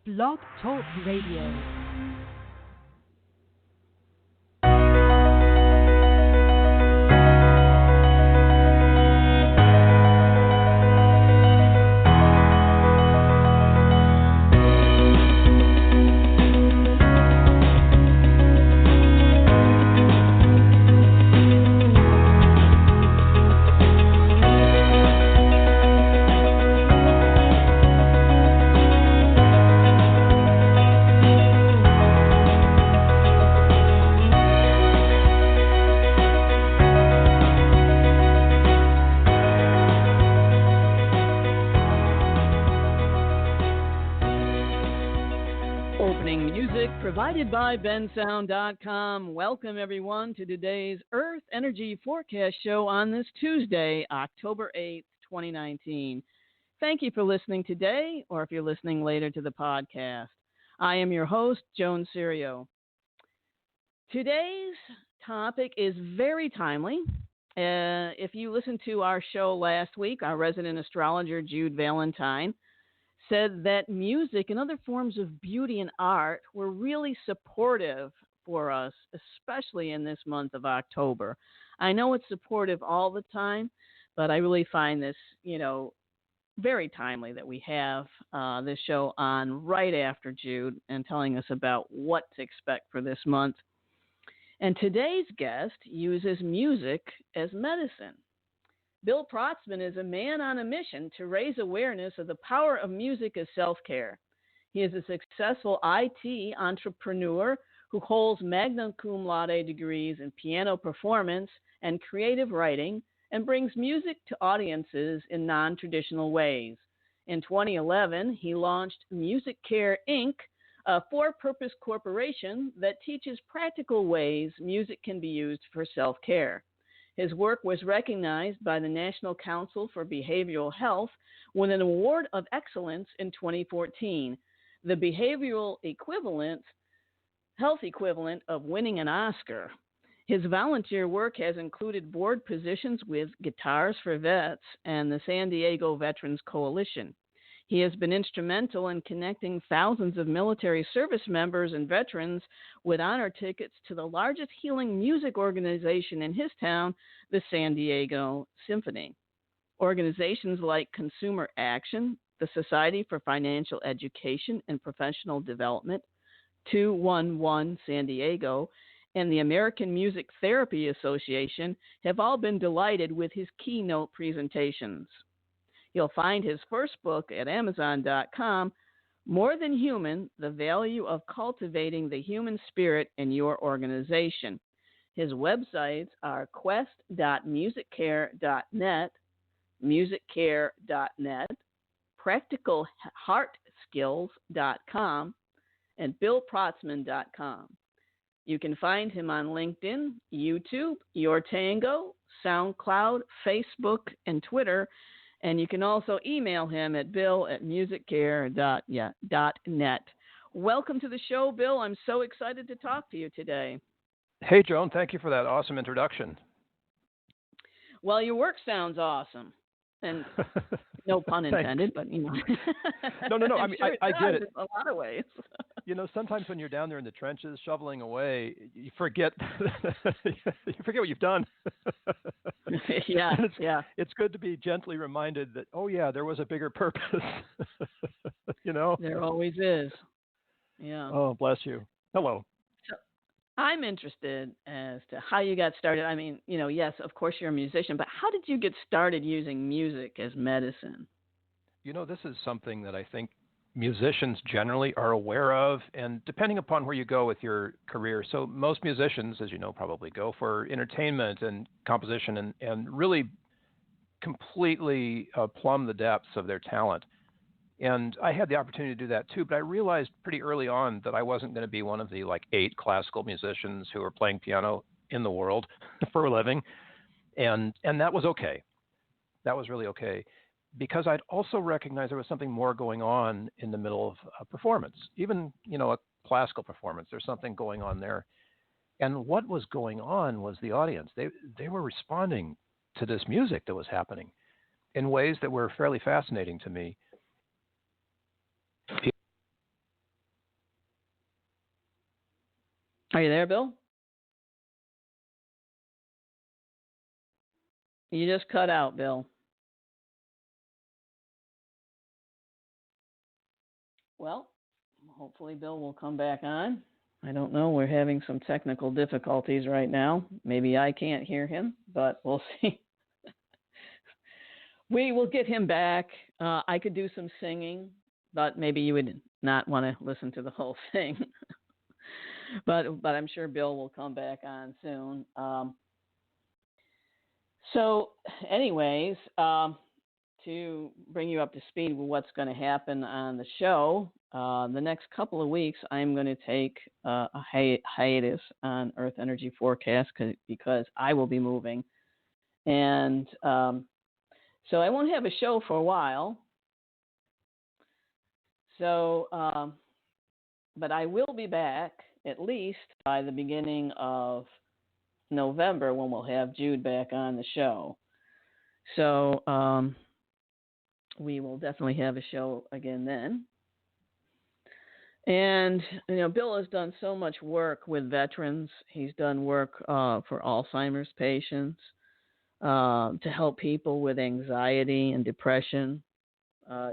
Blog Talk Radio. Provided by bensound.com. Welcome, everyone, to today's Earth Energy Forecast Show on this Tuesday, October 8th, 2019. Thank you for listening today, or if you're listening later to the podcast. I am your host, Joan Cerio. Today's topic is very timely. If you listened to our show last week, our resident astrologer, Jude Valentine, said that music and other forms of beauty and art were really supportive for us, especially in this month of October. I know it's supportive all the time, but I really find this, very timely that we have this show on right after Jude and telling us about what to expect for this month. And today's guest uses music as medicine. Bill Protzmann is a man on a mission to raise awareness of the power of music as self-care. He is a successful IT entrepreneur who holds magna cum laude degrees in piano performance and creative writing and brings music to audiences in non-traditional ways. In 2011, he launched Music Care, Inc., a for-purpose corporation that teaches practical ways music can be used for self-care. His work was recognized by the National Council for Behavioral Health with an award of excellence in 2014, the behavioral health equivalent of winning an Oscar. His volunteer work has included board positions with Guitars for Vets and the San Diego Veterans Coalition. He has been instrumental in connecting thousands of military service members and veterans with honor tickets to the largest healing music organization in his town, the San Diego Symphony. Organizations like Consumer Action, the Society for Financial Education and Professional Development, 211 San Diego, and the American Music Therapy Association have all been delighted with his keynote presentations. You'll find his first book at Amazon.com, More Than Human, The Value of Cultivating the Human Spirit in Your Organization. His websites are quest.musiccare.net, musiccare.net, practicalheartskills.com, and billprotzmann.com. You can find him on LinkedIn, YouTube, Your Tango, SoundCloud, Facebook, and Twitter. And you can also email him at bill@musiccare.net. Welcome to the show, Bill. I'm so excited to talk to you today. Hey, Joan. Thank you for that awesome introduction. Well, your work sounds awesome. And no pun intended, but, No. I mean, I get it. In a lot of ways. Sometimes when you're down there in the trenches shoveling away, you forget what you've done. Yeah. It's good to be gently reminded that, oh, yeah, there was a bigger purpose. There always is. Yeah. Oh, bless you. Hello. So I'm interested as to how you got started. I mean, yes, of course you're a musician, but how did you get started using music as medicine? This is something that I think musicians generally are aware of, and depending upon where you go with your career. So most musicians, as you know, probably go for entertainment and composition and really completely plumb the depths of their talent. And I had the opportunity to do that too, but I realized pretty early on that I wasn't going to be one of the 8 classical musicians who are playing piano in the world for a living. And that was okay. That was really okay. Because I'd also recognized there was something more going on in the middle of a performance, even, a classical performance. There's something going on there. And what was going on was the audience. They were responding to this music that was happening in ways that were fairly fascinating to me. Are you there, Bill? You just cut out, Bill. Well, hopefully Bill will come back on. I don't know. We're having some technical difficulties right now. Maybe I can't hear him, but we'll see. We will get him back. I could do some singing, but maybe you would not want to listen to the whole thing. but I'm sure Bill will come back on soon. So, anyways, to bring you up to speed with what's going to happen on the show, the next couple of weeks, I'm going to take a hiatus on Earth Energy Forecast because I will be moving. And so I won't have a show for a while. So, but I will be back at least by the beginning of November when we'll have Jude back on the show. So we will definitely have a show again then. And, Bill has done so much work with veterans. He's done work for Alzheimer's patients, to help people with anxiety and depression,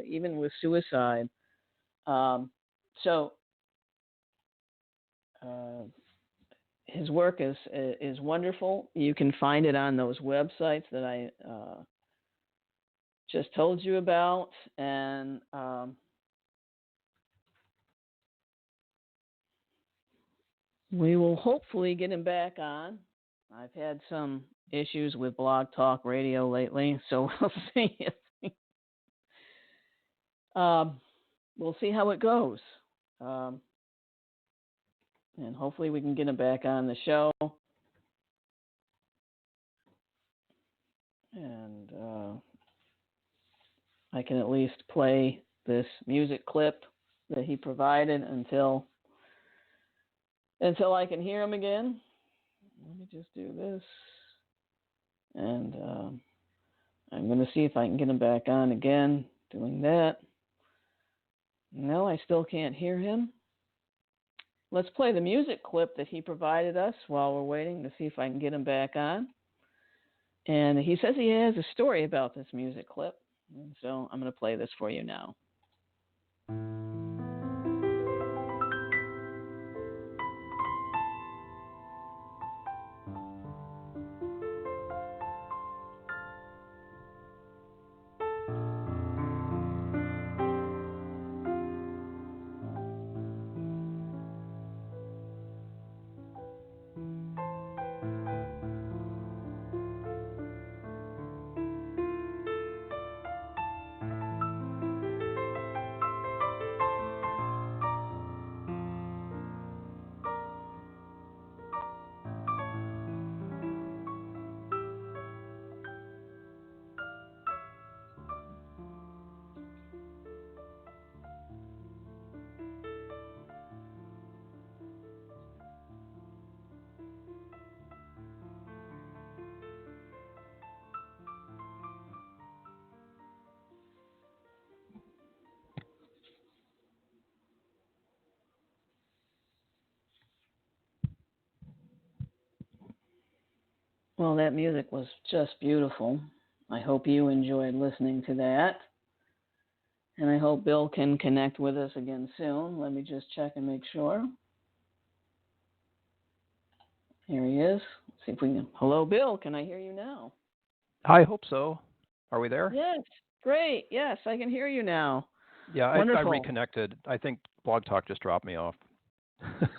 even with suicide. So his work is wonderful. You can find it on those websites that I just told you about, and we will hopefully get him back on. I've had some issues with Blog Talk Radio lately, so we'll see. We'll see how it goes. And hopefully we can get him back on the show. And I can at least play this music clip that he provided until I can hear him again. Let me just do this. And I'm going to see if I can get him back on again, doing that. No, I still can't hear him. Let's play the music clip that he provided us while we're waiting to see if I can get him back on. And he says he has a story about this music clip. And so I'm going to play this for you now. Well, that music was just beautiful. I hope you enjoyed listening to that. And I hope Bill can connect with us again soon. Let me just check and make sure. Here he is. Let's see if we can. Hello, Bill. Can I hear you now? I hope so. Are we there? Yes. Great. Yes, I can hear you now. Yeah, I Wonderful. reconnected. I think Blog Talk just dropped me off.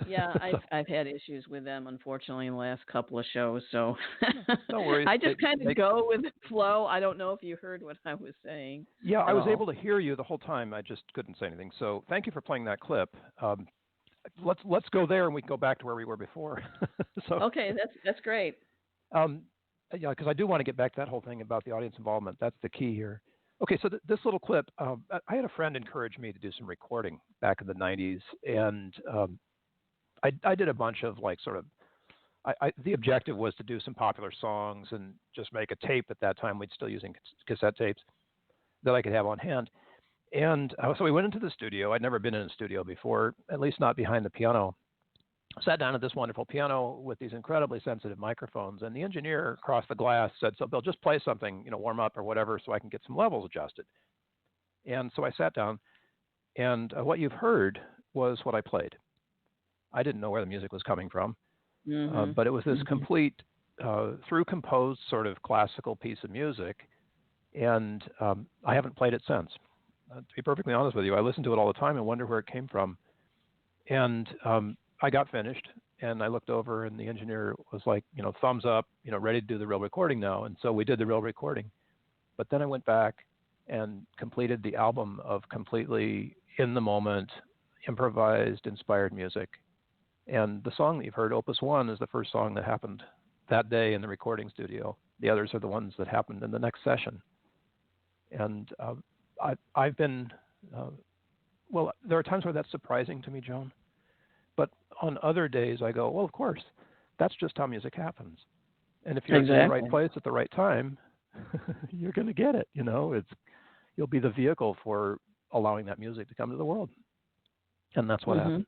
Yeah, I've had issues with them, unfortunately, in the last couple of shows. So no worries. I just kind of go with the flow. I don't know if you heard what I was saying. Yeah, I was able to hear you the whole time. I just couldn't say anything. So thank you for playing that clip. Let's go there, and we can go back to where we were before. Okay, that's great. Yeah, because I do want to get back to that whole thing about the audience involvement. That's the key here. Okay, so this little clip, I had a friend encourage me to do some recording back in the 90s, and I did a bunch of the objective was to do some popular songs and just make a tape. At that time, we'd still using cassette tapes that I could have on hand. And so we went into the studio. I'd never been in a studio before, at least not behind the piano. sat down at this wonderful piano with these incredibly sensitive microphones, and the engineer across the glass said, "So Bill, just play something, warm up or whatever, so I can get some levels adjusted." And so I sat down, and what you've heard was what I played. I didn't know where the music was coming from, but it was this complete, through composed sort of classical piece of music, and I haven't played it since. To be perfectly honest with you, I listen to it all the time and wonder where it came from. And I got finished, and I looked over, and the engineer was like, thumbs up, ready to do the real recording now. And so we did the real recording. But then I went back and completed the album of completely in the moment, improvised, inspired music. And the song that you've heard, Opus 1, is the first song that happened that day in the recording studio. The others are the ones that happened in the next session. And I've been, well, there are times where that's surprising to me, Joan. But on other days, I go, well, of course, that's just how music happens. And if you're in the right place at the right time, you're going to get it. You'll be the vehicle for allowing that music to come to the world. And that's what happened.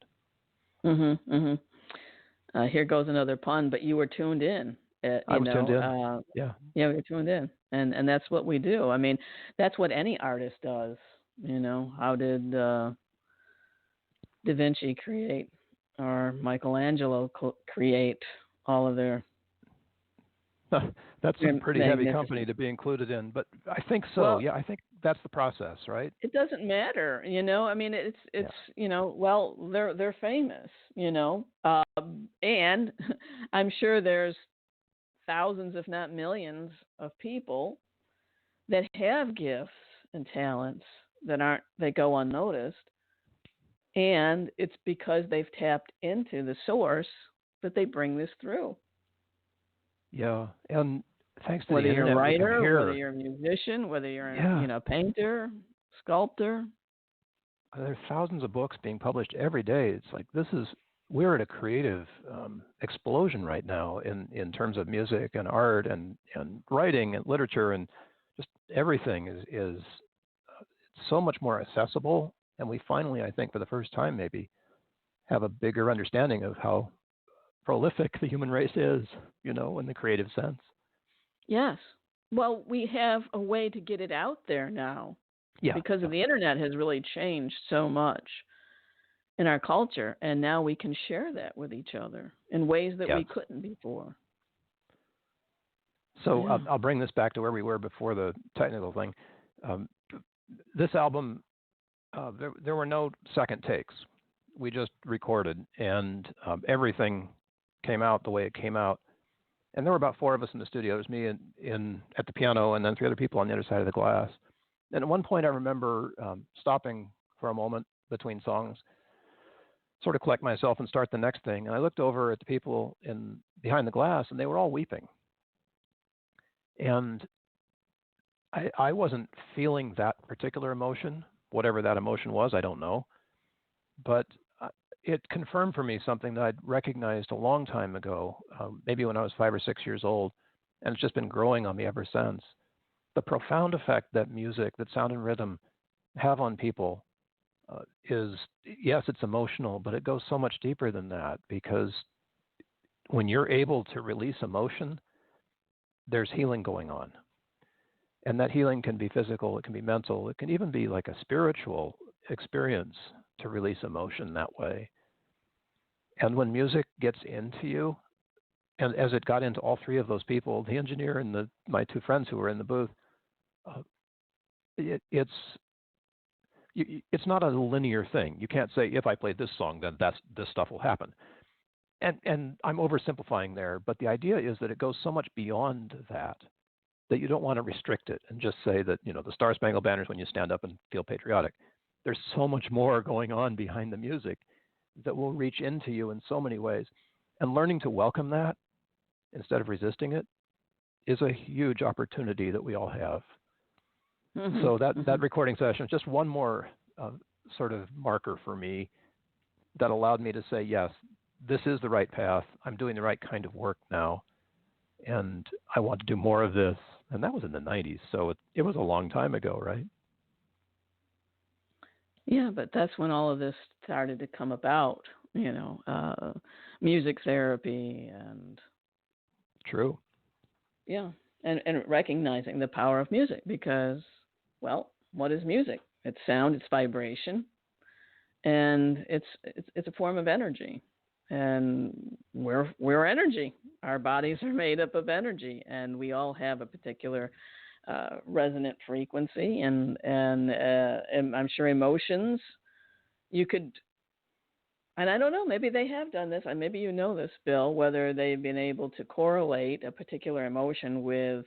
Here goes another pun, but you were tuned in. I was tuned in. Yeah, we were tuned in. And that's what we do. I mean, that's what any artist does. How did Da Vinci create, or Michelangelo create all of their... That's some pretty heavy company to be included in, but I think so. Well, yeah, I think that's the process, right? It doesn't matter, I mean, it's well, they're famous, and I'm sure there's thousands, if not millions, of people that have gifts and talents that go unnoticed, and it's because they've tapped into the source that they bring this through. Yeah, and thanks to whether the internet, you're a writer, whether you're a musician, whether you're a painter, sculptor. There's thousands of books being published every day. It's like we're at a creative explosion right now in terms of music and art and writing and literature, and just everything is so much more accessible. And we finally, I think, for the first time, maybe have a bigger understanding of how prolific the human race is, in the creative sense. Yes. Well, we have a way to get it out there now. Yeah. Because of the internet has really changed so much in our culture, and now we can share that with each other in ways that we couldn't before. So I'll bring this back to where we were before the technical thing. This album, there were no second takes. We just recorded, and everything came out the way it came out. And there were about 4 of us in the studio. It was me at the piano, and then 3 other people on the other side of the glass. And at one point, I remember stopping for a moment between songs, sort of collect myself and start the next thing. And I looked over at the people behind the glass, and they were all weeping. And I wasn't feeling that particular emotion, whatever that emotion was, I don't know. But it confirmed for me something that I'd recognized a long time ago, maybe when I was 5 or 6 years old, and it's just been growing on me ever since. The profound effect that music, that sound and rhythm have on people is, yes, it's emotional, but it goes so much deeper than that, because when you're able to release emotion, there's healing going on. And that healing can be physical, it can be mental, it can even be like a spiritual experience to release emotion that way. And when music gets into you, and as it got into all 3 of those people, the engineer and my 2 friends who were in the booth, it's not a linear thing. You can't say, if I play this song, then this stuff will happen. And I'm oversimplifying there, but the idea is that it goes so much beyond that you don't want to restrict it and just say that, the Star Spangled Banner is when you stand up and feel patriotic. There's so much more going on behind the music that will reach into you in so many ways. And learning to welcome that instead of resisting it is a huge opportunity that we all have. Mm-hmm. So that recording session is just one more sort of marker for me that allowed me to say, yes, this is the right path. I'm doing the right kind of work now, and I want to do more of this. And that was in the 90s, so it was a long time ago, right? Yeah, but that's when all of this started to come about. music therapy and True. yeah, and recognizing the power of music because, well, what is music? It's sound, it's vibration, and it's a form of energy, and we're energy. Our bodies are made up of energy, and we all have a particular resonant frequency, and I'm sure emotions. You could, and I don't know, maybe they have done this, and maybe you know this, Bill, whether they've been able to correlate a particular emotion with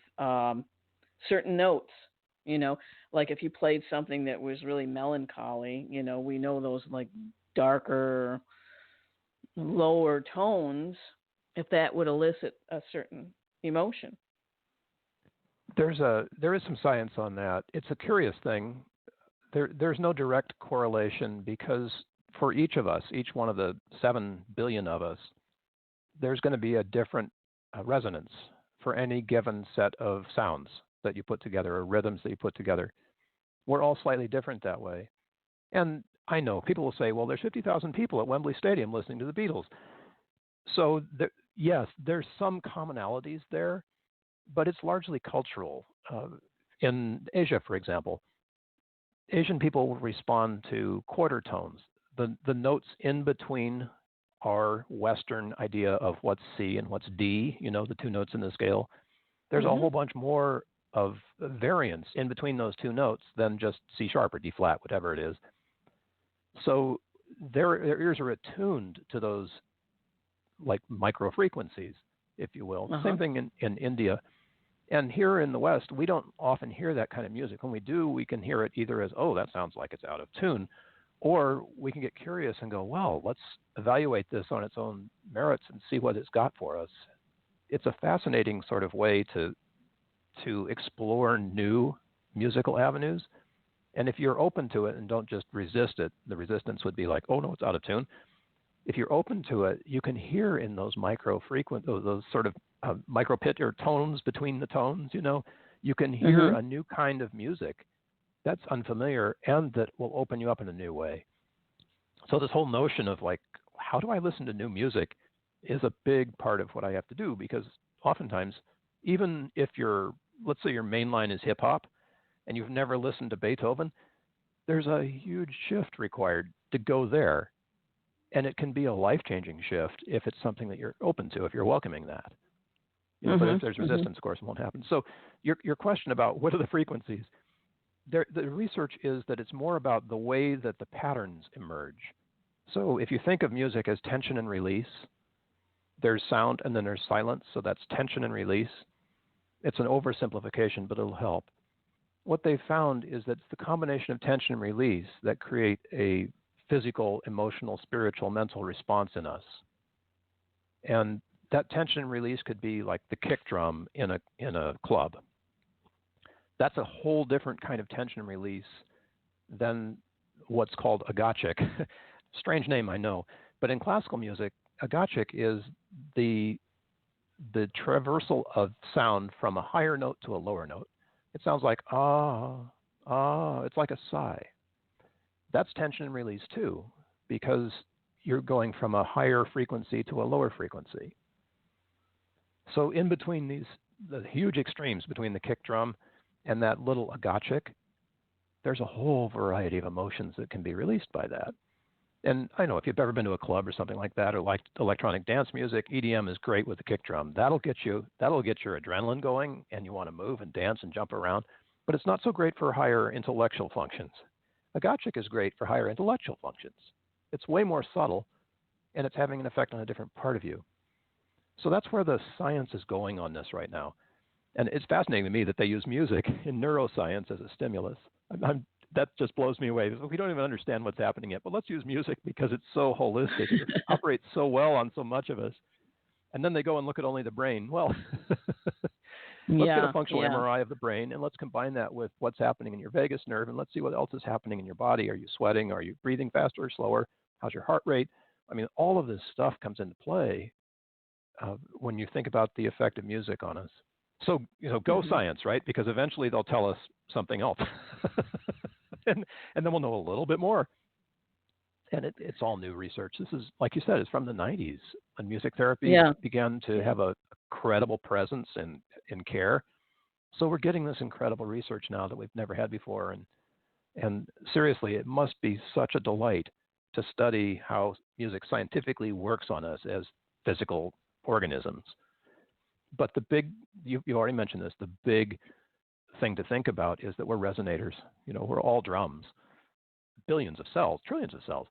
certain notes. You know, like if you played something that was really melancholy, we know those like darker, lower tones, if that would elicit a certain emotion. There is some science on that. It's a curious thing. There's no direct correlation because for each of us, each one of the 7 billion of us, there's going to be a different resonance for any given set of sounds that you put together or rhythms that you put together. We're all slightly different that way. And I know people will say, well, there's 50,000 people at Wembley Stadium listening to the Beatles. So yes, there's some commonalities there, but it's largely cultural. In Asia, for example, Asian people will respond to quarter tones. The notes in between our Western idea of what's C and what's D, the two notes in the scale. There's a whole bunch more of variance in between those two notes than just C sharp or D flat, whatever it is. So their ears are attuned to those like micro frequencies, if you will. Same thing in India. And here in the West, we don't often hear that kind of music. When we do, we can hear it either as, oh, that sounds like it's out of tune, or we can get curious and go, well, let's evaluate this on its own merits and see what it's got for us. It's a fascinating sort of way to explore new musical avenues. And if you're open to it and don't just resist it, the resistance would be like, oh, no, it's out of tune. If you're open to it, you can hear in those those sort of micro pitch or tones between the tones, you can hear a new kind of music that's unfamiliar and that will open you up in a new way. So this whole notion of like, how do I listen to new music is a big part of what I have to do, because oftentimes, even if let's say your main line is hip hop and you've never listened to Beethoven, there's a huge shift required to go there. And it can be a life-changing shift if it's something that you're open to, if you're welcoming that. But if there's resistance, of course, it won't happen. So your question about what are the frequencies, the research is that it's more about the way that the patterns emerge. So if you think of music as tension and release, there's sound and then there's silence, so that's tension and release. It's an oversimplification, but it'll help. What they found is that it's the combination of tension and release that create a physical, emotional, spiritual, mental response in us. And that tension and release could be like the kick drum in a club. That's a whole different kind of tension and release than what's called agachik. Strange name, I know. But in classical music, agachik is the traversal of sound from a higher note to a lower note. It sounds like it's like a sigh. That's tension and release too, because you're going from a higher frequency to a lower frequency. So in between the huge extremes between the kick drum and that little agachik, there's a whole variety of emotions that can be released by that. And I know if you've ever been to a club or something like that, or liked electronic dance music, EDM is great with the kick drum. That'll get your adrenaline going, and you want to move and dance and jump around. But it's not so great for higher intellectual functions. Agachik is great for higher intellectual functions. It's way more subtle, and it's having an effect on a different part of you. So that's where the science is going on this right now. And it's fascinating to me that they use music in neuroscience as a stimulus. That just blows me away. We don't even understand what's happening yet, but let's use music because it's so holistic. It operates so well on so much of us. And then they go and look at only the brain. Well, let's get a functional MRI of the brain, and let's combine that with what's happening in your vagus nerve, and let's see what else is happening in your body. Are you sweating? Are you breathing faster or slower? How's your heart rate? I mean, all of this stuff comes into play when you think about the effect of music on us. So, go science, right? Because eventually they'll tell us something else. and then we'll know a little bit more. And it's all new research. This is, like you said, it's from the 90s when music therapy Yeah. began to have a credible presence in care. So we're getting this incredible research now that we've never had before. And seriously, it must be such a delight to study how music scientifically works on us as physical organisms. But the big, you already mentioned this, the big thing to think about is that we're resonators. We're all drums, billions of cells, trillions of cells,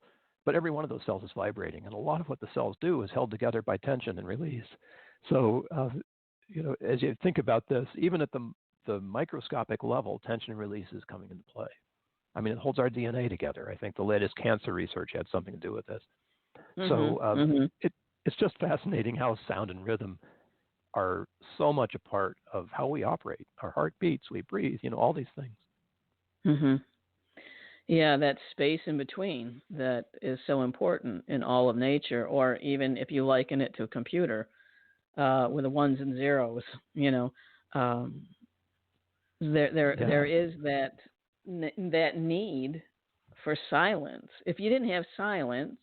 but every one of those cells is vibrating. And a lot of what the cells do is held together by tension and release. So, as you think about this, even at the microscopic level, tension and release is coming into play. I mean, it holds our DNA together. I think the latest cancer research had something to do with this. So it's just fascinating how sound and rhythm are so much a part of how we operate. Our heart beats, we breathe, all these things. Mm-hmm. Yeah, that space in between that is so important in all of nature, or even if you liken it to a computer with the ones and zeros, there is that need for silence. If you didn't have silence,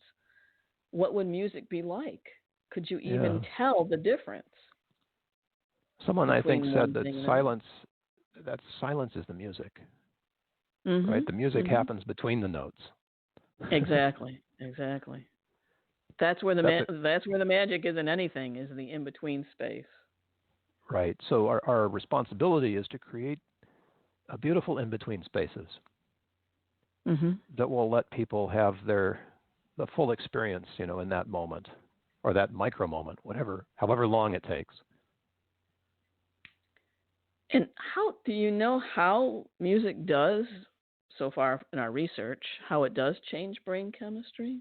what would music be like? Could you even tell the difference? Someone I think said that silence is the music. Mm-hmm. Right? The music happens between the notes. Exactly. That's where the magic is in anything, is the in between space. Right. So our responsibility is to create a beautiful in between spaces that will let people have the full experience, in that moment or that micro moment, however long it takes. And how do you know how music does, so far in our research, how it does change brain chemistry?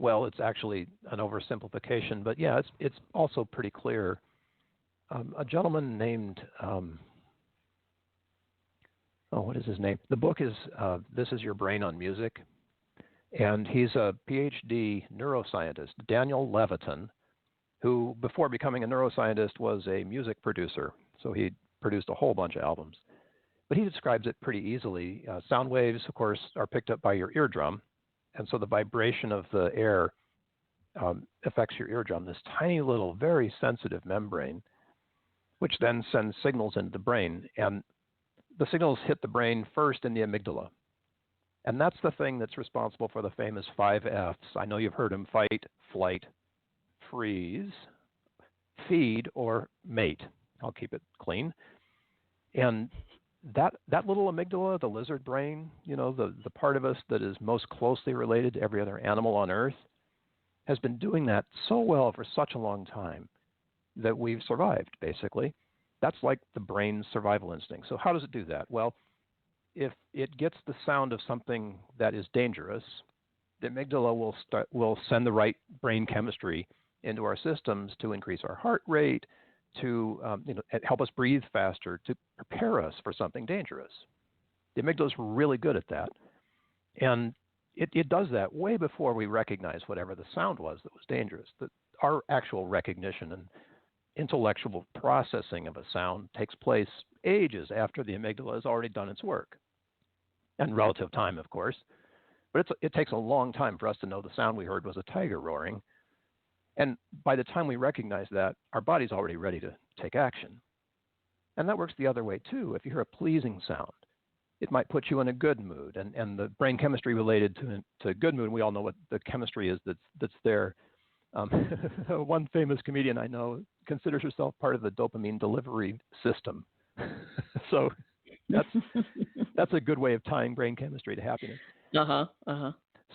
Well, it's actually an oversimplification, but yeah, it's also pretty clear. A gentleman named, what is his name? The book is This Is Your Brain on Music, and he's a PhD neuroscientist, Daniel Levitin, who before becoming a neuroscientist was a music producer. So he produced a whole bunch of albums. But he describes it pretty easily. Sound waves, of course, are picked up by your eardrum. And so the vibration of the air affects your eardrum, this tiny little, very sensitive membrane, which then sends signals into the brain. And the signals hit the brain first in the amygdala. And that's the thing that's responsible for the famous 5 Fs. I know you've heard them: fight, flight, freeze, feed, or mate. I'll keep it clean. And that little amygdala, the lizard brain, the part of us that is most closely related to every other animal on Earth, has been doing that so well for such a long time that we've survived, basically. That's like the brain's survival instinct. So how does it do that? Well, if it gets the sound of something that is dangerous, the amygdala will send the right brain chemistry into our systems to increase our heart rate, to help us breathe faster, to prepare us for something dangerous. The amygdala is really good at that. And it does that way before we recognize whatever the sound was that was dangerous. Our actual recognition and intellectual processing of a sound takes place ages after the amygdala has already done its work. And relative time, of course. But it takes a long time for us to know the sound we heard was a tiger roaring. And by the time we recognize that, our body's already ready to take action. And that works the other way, too. If you hear a pleasing sound, it might put you in a good mood. And the brain chemistry related to good mood, we all know what the chemistry is that's there. One famous comedian I know considers herself part of the dopamine delivery system. So that's a good way of tying brain chemistry to happiness.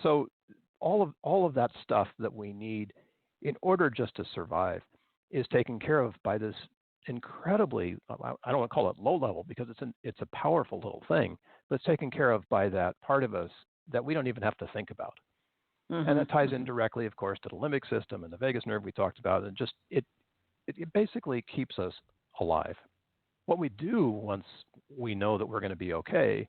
So all of that stuff that we need in order just to survive is taken care of by this incredibly, I don't want to call it low level because it's a powerful little thing, but it's taken care of by that part of us that we don't even have to think about. And that ties in directly, of course, to the limbic system and the vagus nerve we talked about. And just it basically keeps us alive. What we do once we know that we're going to be okay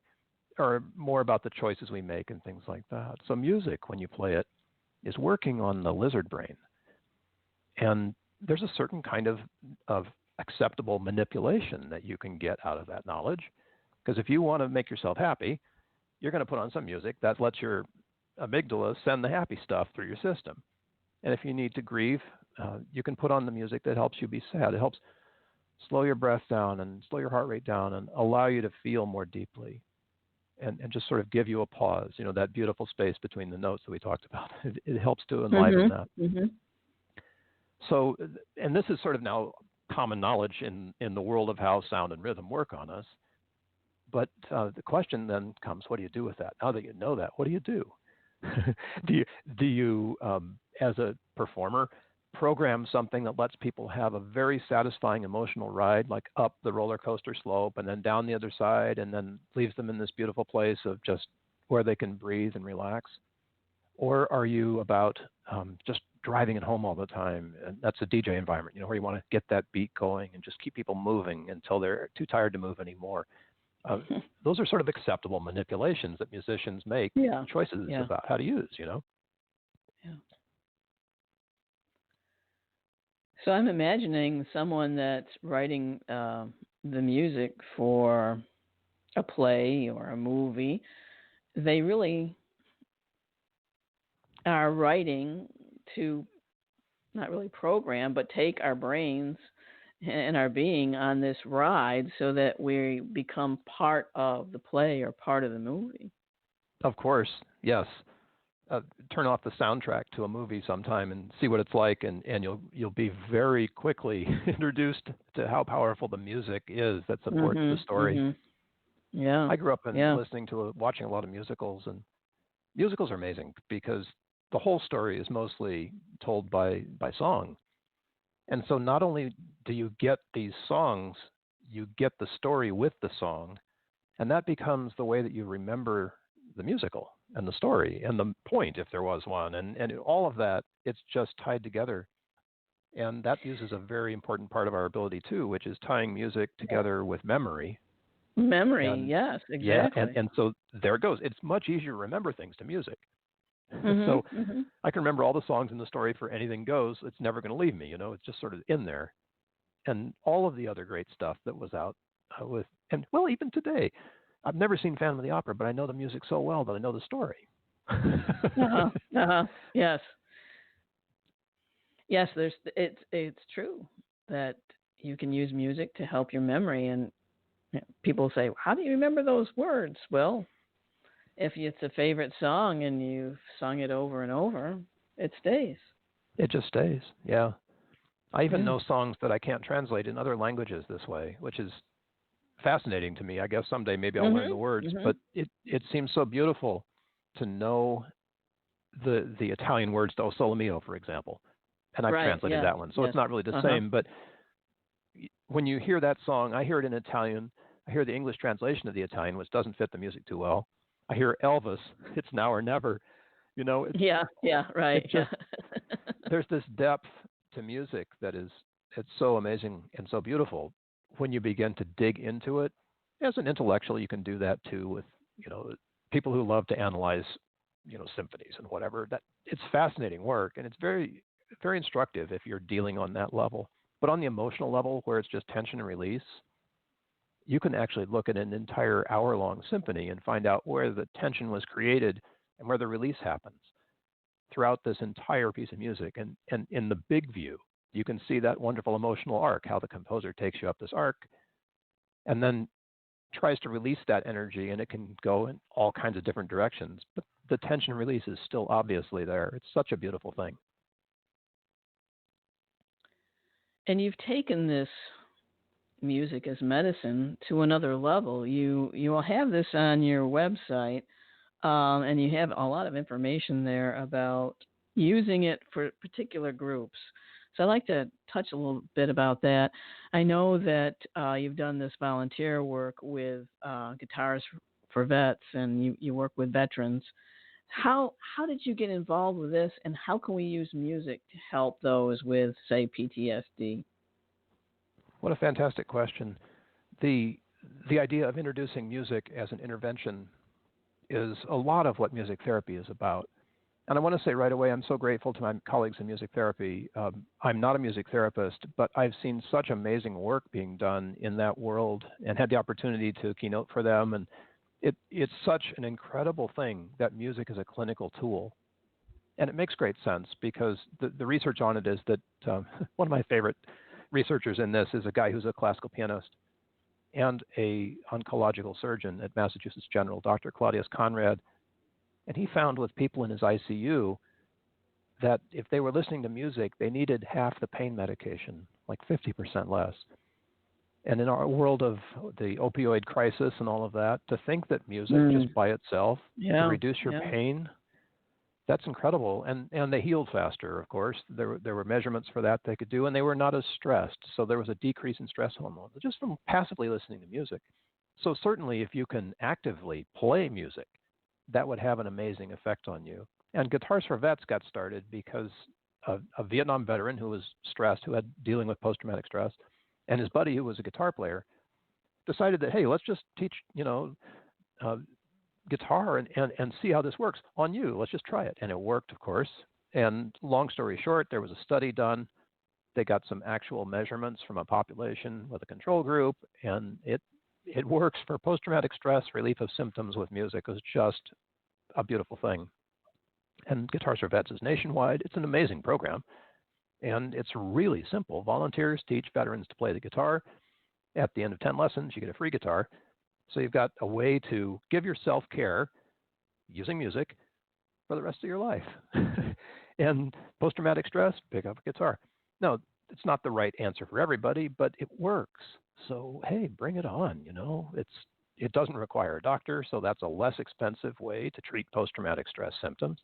are more about the choices we make and things like that. So music, when you play it, is working on the lizard brain. And there's a certain kind of acceptable manipulation that you can get out of that knowledge. Because if you want to make yourself happy, you're going to put on some music that lets your amygdala send the happy stuff through your system. And if you need to grieve, you can put on the music that helps you be sad. It helps slow your breath down and slow your heart rate down and allow you to feel more deeply and just sort of give you a pause, that beautiful space between the notes that we talked about. It helps to enliven that. Mm-hmm. So, and this is sort of now common knowledge in the world of how sound and rhythm work on us. But the question then comes, what do you do with that? Now that you know that, what do you do? do you as a performer, program something that lets people have a very satisfying emotional ride, like up the roller coaster slope and then down the other side, and then leaves them in this beautiful place of just where they can breathe and relax? Or are you about just driving it home all the time? And that's a DJ environment, where you want to get that beat going and just keep people moving until they're too tired to move anymore. Those are sort of acceptable manipulations that musicians make choices about how to use, Yeah. So I'm imagining someone that's writing the music for a play or a movie. They really are writing to not really program, but take our brains and our being on this ride so that we become part of the play or part of the movie. Of course, yes. Turn off the soundtrack to a movie sometime and see what it's like, and you'll be very quickly introduced to how powerful the music is that supports the story. Mm-hmm. Yeah, I grew up watching a lot of musicals, and musicals are amazing because the whole story is mostly told by song. And so not only do you get these songs, you get the story with the song, and that becomes the way that you remember the musical and the story and the point, if there was one, and all of that, it's just tied together. And that uses a very important part of our ability too, which is tying music together with memory. Yes, exactly. Yeah, and so there it goes. It's much easier to remember things to music. So I can remember all the songs in the story for Anything Goes. It's never going to leave me, it's just sort of in there. And all of the other great stuff that was out even today, I've never seen Phantom of the Opera, but I know the music so well that I know the story. Yes. Yes, it's true that you can use music to help your memory, and people say, "How do you remember those words?" Well, if it's a favorite song and you've sung it over and over, it stays. It just stays. Yeah. I even know songs that I can't translate in other languages this way, which is fascinating to me. I guess someday maybe I'll learn the words, but it seems so beautiful to know the Italian words to O Sole Mio, for example. And I've translated that one. So it's not really the same, but when you hear that song, I hear it in Italian. I hear the English translation of the Italian, which doesn't fit the music too well. I hear Elvis, It's Now or Never. Right. There's this depth to music that it's so amazing and so beautiful when you begin to dig into it. As an intellectual, you can do that too with, people who love to analyze, symphonies and whatever. That it's fascinating work, and it's very, very instructive if you're dealing on that level. But on the emotional level, where it's just tension and release, you can actually look at an entire hour-long symphony and find out where the tension was created and where the release happens throughout this entire piece of music. And in the big view, you can see that wonderful emotional arc, how the composer takes you up this arc and then tries to release that energy, and it can go in all kinds of different directions. But the tension release is still obviously there. It's such a beautiful thing. And you've taken this music as medicine to another level. You will have this on your website, and you have a lot of information there about using it for particular groups. So I'd like to touch a little bit about that. I know that you've done this volunteer work with Guitars for Vets, and you work with veterans. How did you get involved with this, and how can we use music to help those with, say, PTSD? What a fantastic question. The idea of introducing music as an intervention is a lot of what music therapy is about. And I want to say right away, I'm so grateful to my colleagues in music therapy. I'm not a music therapist, but I've seen such amazing work being done in that world and had the opportunity to keynote for them. And It's such an incredible thing that music is a clinical tool. And it makes great sense because the research on it is that one of my favorite researchers in this is a guy who's a classical pianist and a oncological surgeon at Massachusetts General, Dr. Claudius Conrad. And he found with people in his ICU that if they were listening to music, they needed half the pain medication, like 50% less. And in our world of the opioid crisis and all of that, to think that music just by itself can reduce your pain, that's incredible. And they healed faster, of course. There were measurements for that they could do, and they were not as stressed. So there was a decrease in stress hormones just from passively listening to music. So certainly if you can actively play music, that would have an amazing effect on you. And Guitars for Vets got started because a Vietnam veteran who was stressed, who had dealing with post-traumatic stress, and his buddy who was a guitar player decided that, hey, let's just teach, guitar and see how this works on you. Let's just try it. And it worked, of course. And long story short, there was a study done. They got some actual measurements from a population with a control group, and it works for post-traumatic stress, relief of symptoms with music. It was just a beautiful thing. And Guitars for Vets is nationwide. It's an amazing program. And it's really simple. Volunteers teach veterans to play the guitar. At the end of 10 lessons, you get a free guitar. So you've got a way to give yourself care using music for the rest of your life. And post-traumatic stress, pick up a guitar. No, it's not the right answer for everybody, but it works. So, hey, bring it on. It doesn't require a doctor, so that's a less expensive way to treat post-traumatic stress symptoms.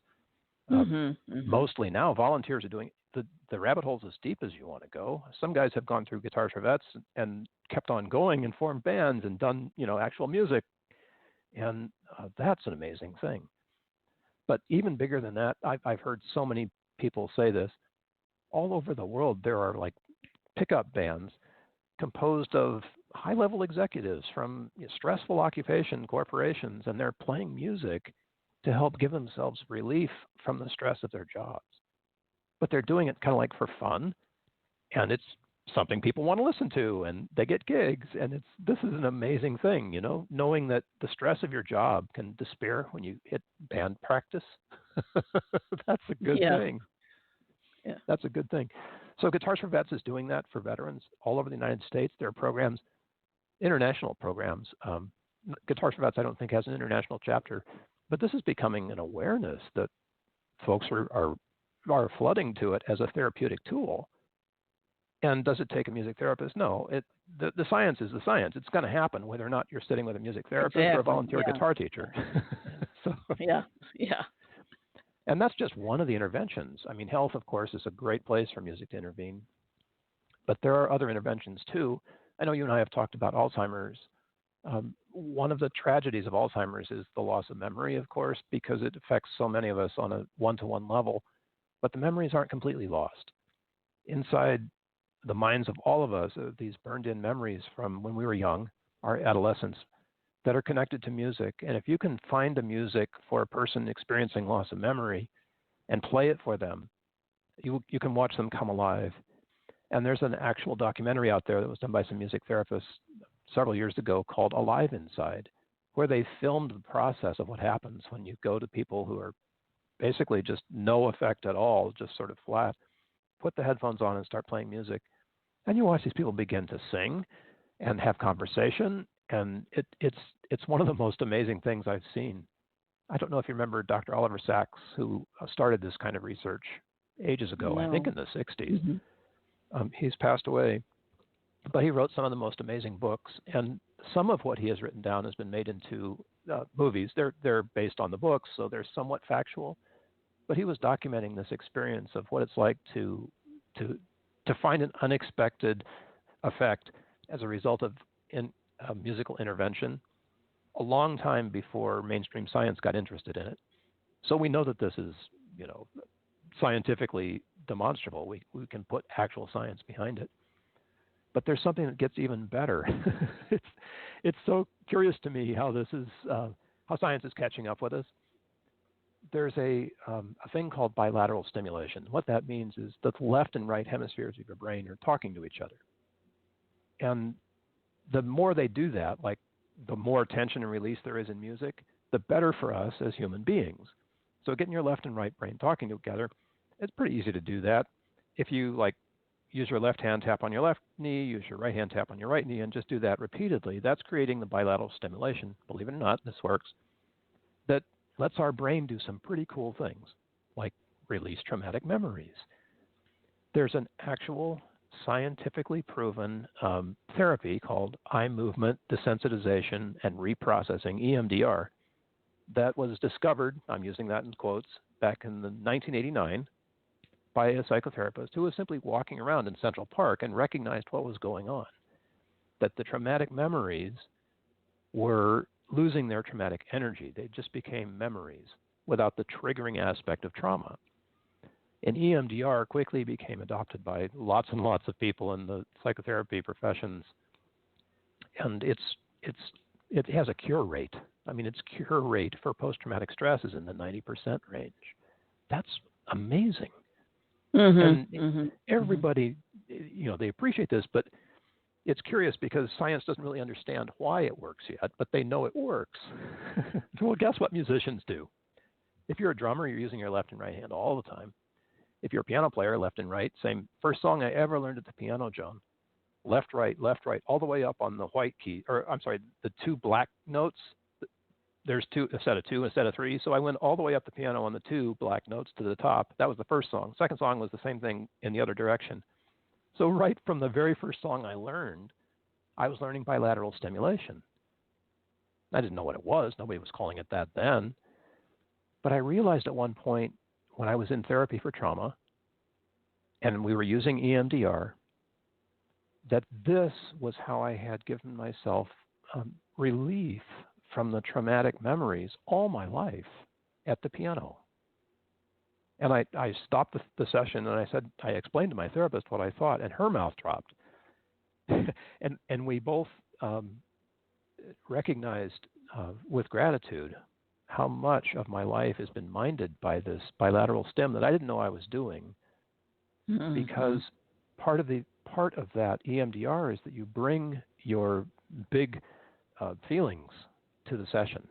Mostly now, volunteers are doing the rabbit hole's as deep as you want to go. Some guys have gone through Guitars for Vets and kept on going and formed bands and done, actual music. And that's an amazing thing. But even bigger than that, I've heard so many people say this. All over the world, there are like pickup bands composed of high-level executives from stressful occupation corporations, and they're playing music to help give themselves relief from the stress of their jobs. But they're doing it kind of like for fun, and it's something people want to listen to, and they get gigs, and this is an amazing thing, knowing that the stress of your job can disappear when you hit band practice. That's a good thing. Yeah, that's a good thing. So Guitars for Vets is doing that for veterans all over the United States. There are programs, international programs. Guitars for Vets, I don't think, has an international chapter, but this is becoming an awareness that folks are flooding to it as a therapeutic tool. And does it take a music therapist? No. The science is the science. It's going to happen whether or not you're sitting with a music therapist or a volunteer guitar teacher. Yeah. And that's just one of the interventions. I mean, health, of course, is a great place for music to intervene. But there are other interventions, too. I know you and I have talked about Alzheimer's. One of the tragedies of Alzheimer's is the loss of memory, of course, because it affects so many of us on a one-to-one level. But the memories aren't completely lost. Inside the minds of all of us, these burned-in memories from when we were young, our adolescence, that are connected to music. And if you can find a music for a person experiencing loss of memory and play it for them, you can watch them come alive. And there's an actual documentary out there that was done by some music therapists several years ago called Alive Inside, where they filmed the process of what happens when you go to people who are basically just no effect at all, just sort of flat, put the headphones on and start playing music. And you watch these people begin to sing and have conversation. And it's one of the most amazing things I've seen. I don't know if you remember Dr. Oliver Sacks, who started this kind of research ages ago, I think in the 60s. He's passed away, but he wrote some of the most amazing books. And some of what he has written down has been made into movies. They're based on the books, so they're somewhat factual. But he was documenting this experience of what it's like to find an unexpected effect as a result of musical intervention a long time before mainstream science got interested in it. So we know that this is, scientifically demonstrable. We can put actual science behind it. But there's something that gets even better. It's so curious to me how this is, how science is catching up with us. There's a thing called bilateral stimulation. What that means is that the left and right hemispheres of your brain are talking to each other. And the more they do that, like the more tension and release there is in music, the better for us as human beings. So getting your left and right brain talking together, it's pretty easy to do that. If you like use your left hand, tap on your left knee, use your right hand, tap on your right knee, and just do that repeatedly, that's creating the bilateral stimulation, believe it or not, this works, that lets our brain do some pretty cool things, like release traumatic memories. There's an actual scientifically proven therapy called eye movement desensitization and reprocessing, EMDR, that was discovered, I'm using that in quotes, back in 1989 by a psychotherapist who was simply walking around in Central Park and recognized what was going on, that the traumatic memories were losing their traumatic energy. They just became memories without the triggering aspect of trauma. And EMDR quickly became adopted by lots and lots of people in the psychotherapy professions. And it has a cure rate. I mean, its cure rate for post-traumatic stress is in the 90% range. That's amazing. And everybody, they appreciate this, but it's curious because science doesn't really understand why it works yet, but they know it works. Well, guess what musicians do? If you're a drummer, you're using your left and right hand all the time. If you're a piano player, left and right, same. First song I ever learned at the piano, Joan, left, right, all the way up on the white key, the two black notes. There's a set of two, a set of three. So I went all the way up the piano on the two black notes to the top. That was the first song. Second song was the same thing in the other direction. So right from the very first song I learned, I was learning bilateral stimulation. I didn't know what it was. Nobody was calling it that then. But I realized at one point when I was in therapy for trauma and we were using EMDR, that this was how I had given myself relief from the traumatic memories all my life at the piano. And I stopped the session and I explained to my therapist what I thought, and her mouth dropped. and we both recognized with gratitude how much of my life has been minded by this bilateral stim that I didn't know I was doing, because part of that EMDR is that you bring your big feelings to the session.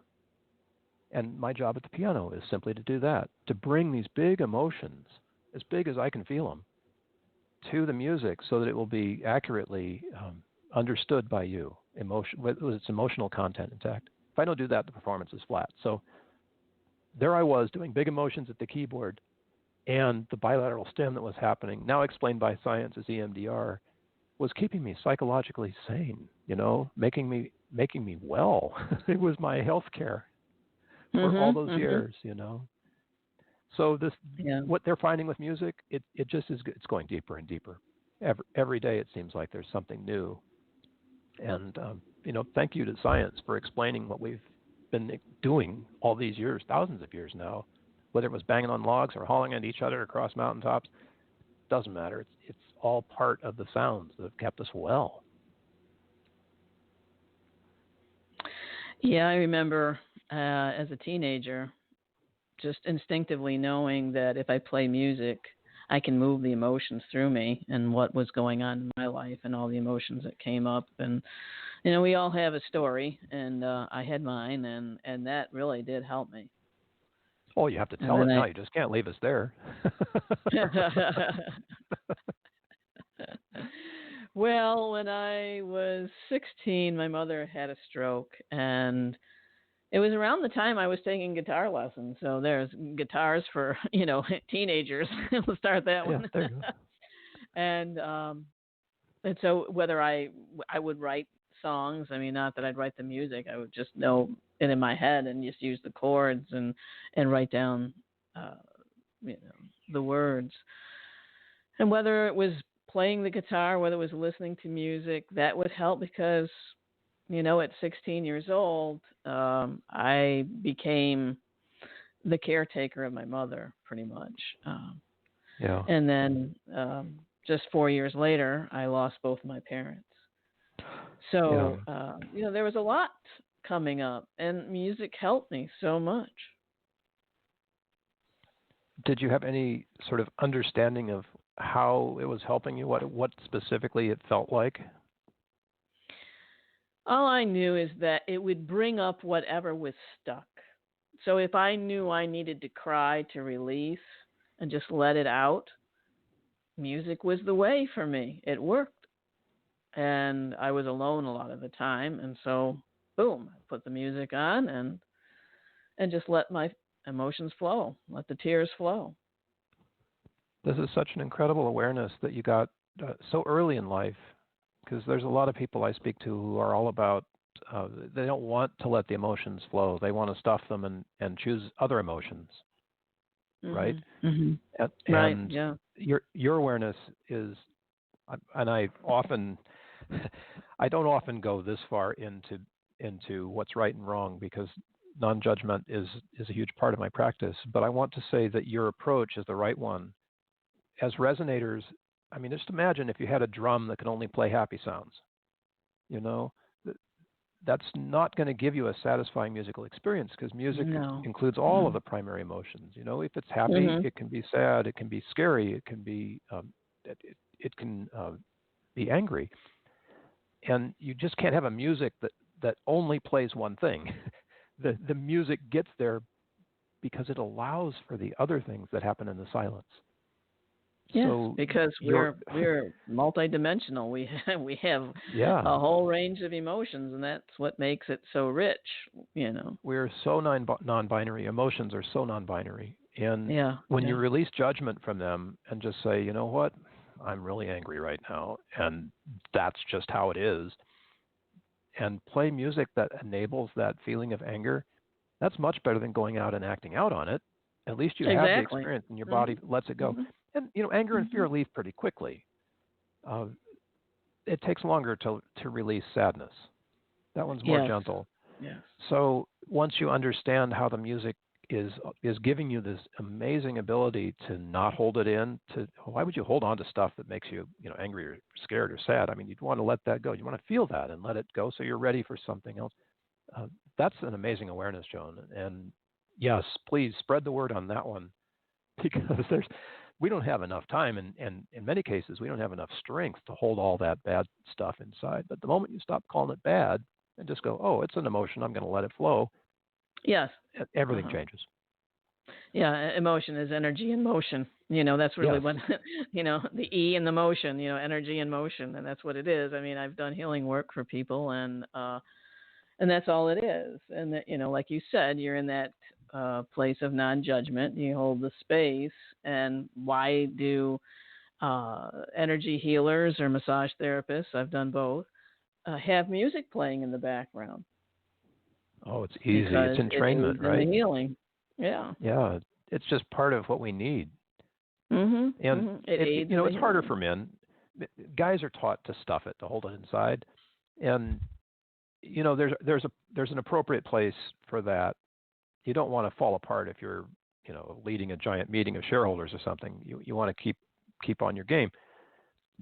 And my job at the piano is simply to do that, to bring these big emotions, as big as I can feel them, to the music so that it will be accurately understood by you, with its emotional content intact. If I don't do that, the performance is flat. So there I was doing big emotions at the keyboard, and the bilateral stim that was happening, now explained by science as EMDR, was keeping me psychologically sane, making me well. It was my health care for all those years, So what they're finding with music, it just is, it's going deeper and deeper. Every day it seems like there's something new. And, thank you to science for explaining what we've been doing all these years, thousands of years now, whether it was banging on logs or hauling at each other across mountaintops, doesn't matter. It's all part of the sounds that have kept us well. Yeah, I remember as a teenager just instinctively knowing that if I play music, I can move the emotions through me and what was going on in my life and all the emotions that came up. And, we all have a story, and I had mine, and that really did help me. Oh, you have to tell it now. You just can't leave us there. Well, when I was 16, my mother had a stroke, and it was around the time I was taking guitar lessons. So there's guitars for, teenagers. We'll start that one. There you go. And so whether I would write songs, not that I'd write the music, I would just know it in my head and just use the chords and write down, the words. And whether it was playing the guitar, whether it was listening to music, that would help because, at 16 years old, I became the caretaker of my mother, pretty much. And then just 4 years later, I lost both my parents. So, there was a lot coming up, and music helped me so much. Did you have any sort of understanding of how it was helping you? What specifically it felt like? All I knew is that it would bring up whatever was stuck. So if I knew I needed to cry to release and just let it out, music was the way for me. It worked. And I was alone a lot of the time, and so boom, I put the music on and just let my emotions flow, let the tears flow. This is such an incredible awareness that you got so early in life, because there's a lot of people I speak to who are all about, they don't want to let the emotions flow. They want to stuff them and choose other emotions, right? Mm-hmm. And Right, yeah. your awareness is, and I often, I don't often go this far into what's right and wrong, because non-judgment is a huge part of my practice. But I want to say that your approach is the right one. As resonators, I mean, just imagine if you had a drum that could only play happy sounds. You know, that's not going to give you a satisfying musical experience, because music No. includes all of the primary emotions. You know, if it's happy, it can be sad, it can be scary, it can be it can be angry, and you just can't have a music that only plays one thing. The music gets there because it allows for the other things that happen in the silence. Yes, So because we're multidimensional. We have a whole range of emotions, and that's what makes it so rich. You know, we're so non-binary. Emotions are so non-binary, and when you release judgment from them and just say, you know what, I'm really angry right now, and that's just how it is, and play music that enables that feeling of anger, that's much better than going out and acting out on it. At least you have the experience, and your body lets it go. And you know, anger and fear leave pretty quickly. It takes longer to release sadness. That one's more gentle. Yes. So once you understand how the music is giving you this amazing ability to not hold it in, why would you hold on to stuff that makes you angry or scared or sad? I mean, you'd want to let that go. You want to feel that and let it go, so you're ready for something else. That's an amazing awareness, Joan. And yes, please spread the word on that one, because we don't have enough time, and in many cases, we don't have enough strength to hold all that bad stuff inside. But the moment you stop calling it bad and just go, oh, it's an emotion, I'm going to let it flow. Yes. Everything changes. Yeah, emotion is energy in motion. That's really what, the E in the motion, energy in motion, and that's what it is. I mean, I've done healing work for people, and that's all it is. And that, like you said, you're in that place of non-judgment. You hold the space. And why do energy healers or massage therapists, I've done both, have music playing in the background? Oh, it's easy. Because it's entrainment, it right? In the healing. Yeah. Yeah, it's just part of what we need. And it's harder for men. Guys are taught to stuff it, to hold it inside, and there's an appropriate place for that. You don't want to fall apart if you're leading a giant meeting of shareholders or something. You want to keep on your game.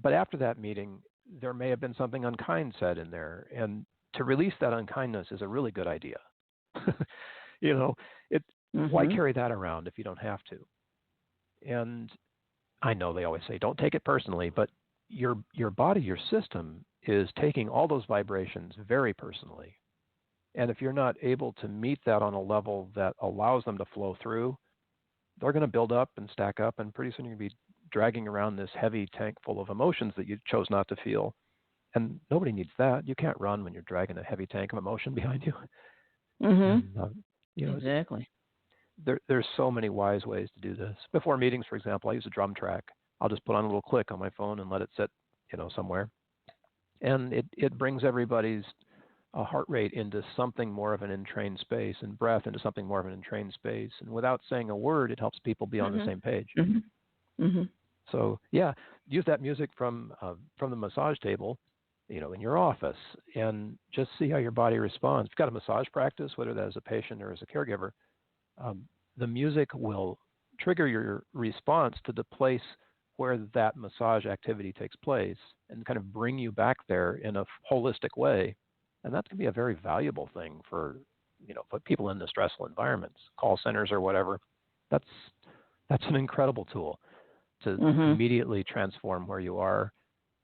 But after that meeting, there may have been something unkind said in there, and to release that unkindness is a really good idea. Why carry that around if you don't have to? And I know they always say don't take it personally, but your body, your system is taking all those vibrations very personally. And if you're not able to meet that on a level that allows them to flow through, they're going to build up and stack up, and pretty soon you're going to be dragging around this heavy tank full of emotions that you chose not to feel. And nobody needs that. You can't run when you're dragging a heavy tank of emotion behind you. And, exactly. There's so many wise ways to do this. Before meetings, for example, I use a drum track. I'll just put on a little click on my phone and let it sit, somewhere. And it brings everybody's heart rate into something more of an entrained space, and breath into something more of an entrained space. And without saying a word, it helps people be on the same page. So yeah, use that music from the massage table, in your office, and just see how your body responds. If you've got a massage practice, whether that is a patient or as a caregiver, the music will trigger your response to the place where that massage activity takes place, and kind of bring you back there in a holistic way. And that can be a very valuable thing for people in the stressful environments, call centers or whatever. That's an incredible tool to immediately transform where you are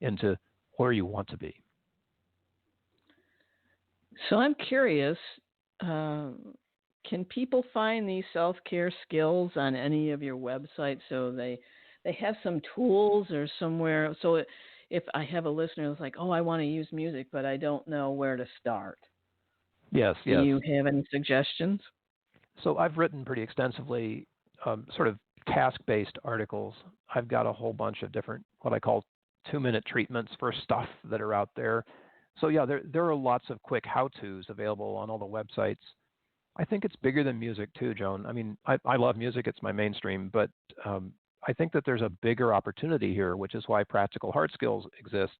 into where you want to be. So I'm curious, uh, can people find these self-care skills on any of your websites so they have some tools or somewhere so if I have a listener that's like, "Oh, I want to use music, but I don't know where to start." Yes, Do yes. you have any suggestions? So I've written pretty extensively, sort of task-based articles. I've got a whole bunch of different what I call 2-minute treatments for stuff that are out there. So yeah, there are lots of quick how-tos available on all the websites. I think it's bigger than music too, Joan. I mean, I love music; it's my mainstream, but I think that there's a bigger opportunity here, which is why Practical Heart Skills exists.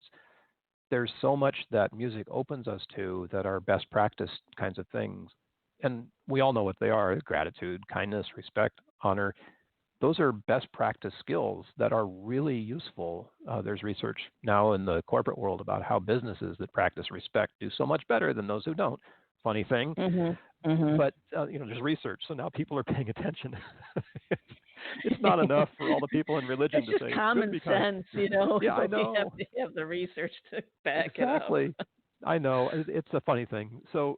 There's so much that music opens us to that are best practice kinds of things. And we all know what they are: gratitude, kindness, respect, honor. Those are best practice skills that are really useful. There's research now in the corporate world about how businesses that practice respect do so much better than those who don't. Funny thing, Mhm. Mhm. but there's research, so now people are paying attention. It's not enough for all the people in religion It's to just say, "Good, common be kind." sense, you know, Yeah, I but we have know. to have the research to back it up. Exactly. I know. It's a funny thing. So,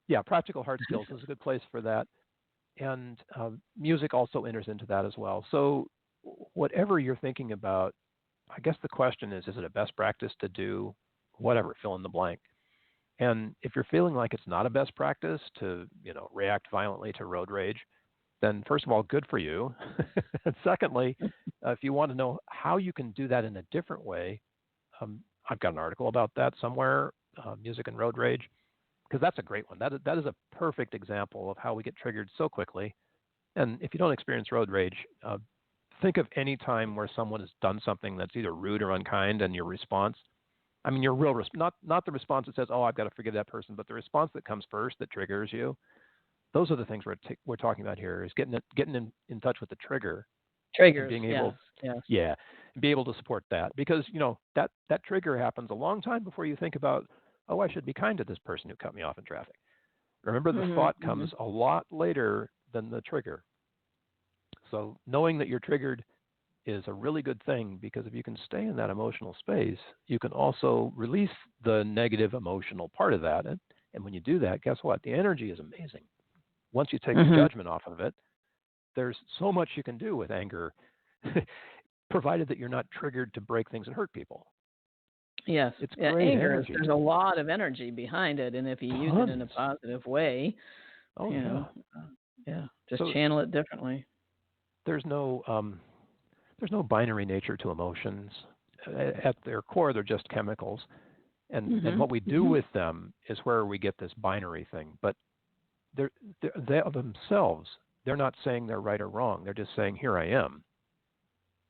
yeah, Practical Heart Skills is a good place for that. And music also enters into that as well. So, whatever you're thinking about, I guess the question is it a best practice to do whatever, fill in the blank? And if you're feeling like it's not a best practice to, react violently to road rage, then first of all, good for you. And secondly, if you want to know how you can do that in a different way, I've got an article about that somewhere, music and road rage, because that's a great one. That is a perfect example of how we get triggered so quickly. And if you don't experience road rage, think of any time where someone has done something that's either rude or unkind, and your response. I mean, your real not the response that says, "Oh, I've got to forgive that person," but the response that comes first that triggers you. Those are the things we're talking about here: is getting in touch with the trigger and Triggers, being yes, able, yes. yeah, be able to support that, because that trigger happens a long time before you think about, oh, I should be kind to this person who cut me off in traffic. Remember, the Mhm. thought Mhm. comes a lot later than the trigger. So knowing that you're triggered is a really good thing, because if you can stay in that emotional space, you can also release the negative emotional part of that. And when you do that, guess what? The energy is amazing. Once you take the Mhm. judgment off of it, there's so much you can do with anger, provided that you're not triggered to break things and hurt people. Yes. It's Yeah, great anger is energy. there's a lot of energy behind it, and if you use it in a Tons. positive way, Oh you yeah. know, yeah, just So channel it differently. there's no there's no binary nature to emotions. At their core, they're just chemicals, and Mhm. what we do Mhm. with them is where we get this binary thing. But they themselves, they're not saying they're right or wrong. They're just saying, "Here I am."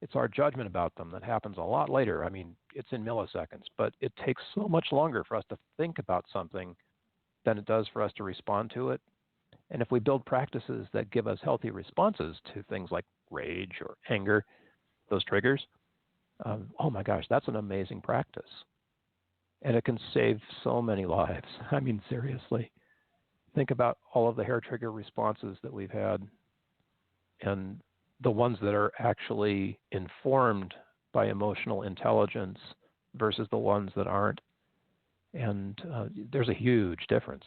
It's our judgment about them that happens a lot later. I mean, it's in milliseconds, but it takes so much longer for us to think about something than it does for us to respond to it. And if we build practices that give us healthy responses to things like rage or anger, those triggers, oh my gosh, that's an amazing practice. And it can save so many lives. I mean, seriously. Think about all of the hair trigger responses that we've had, and the ones that are actually informed by emotional intelligence versus the ones that aren't. And there's a huge difference.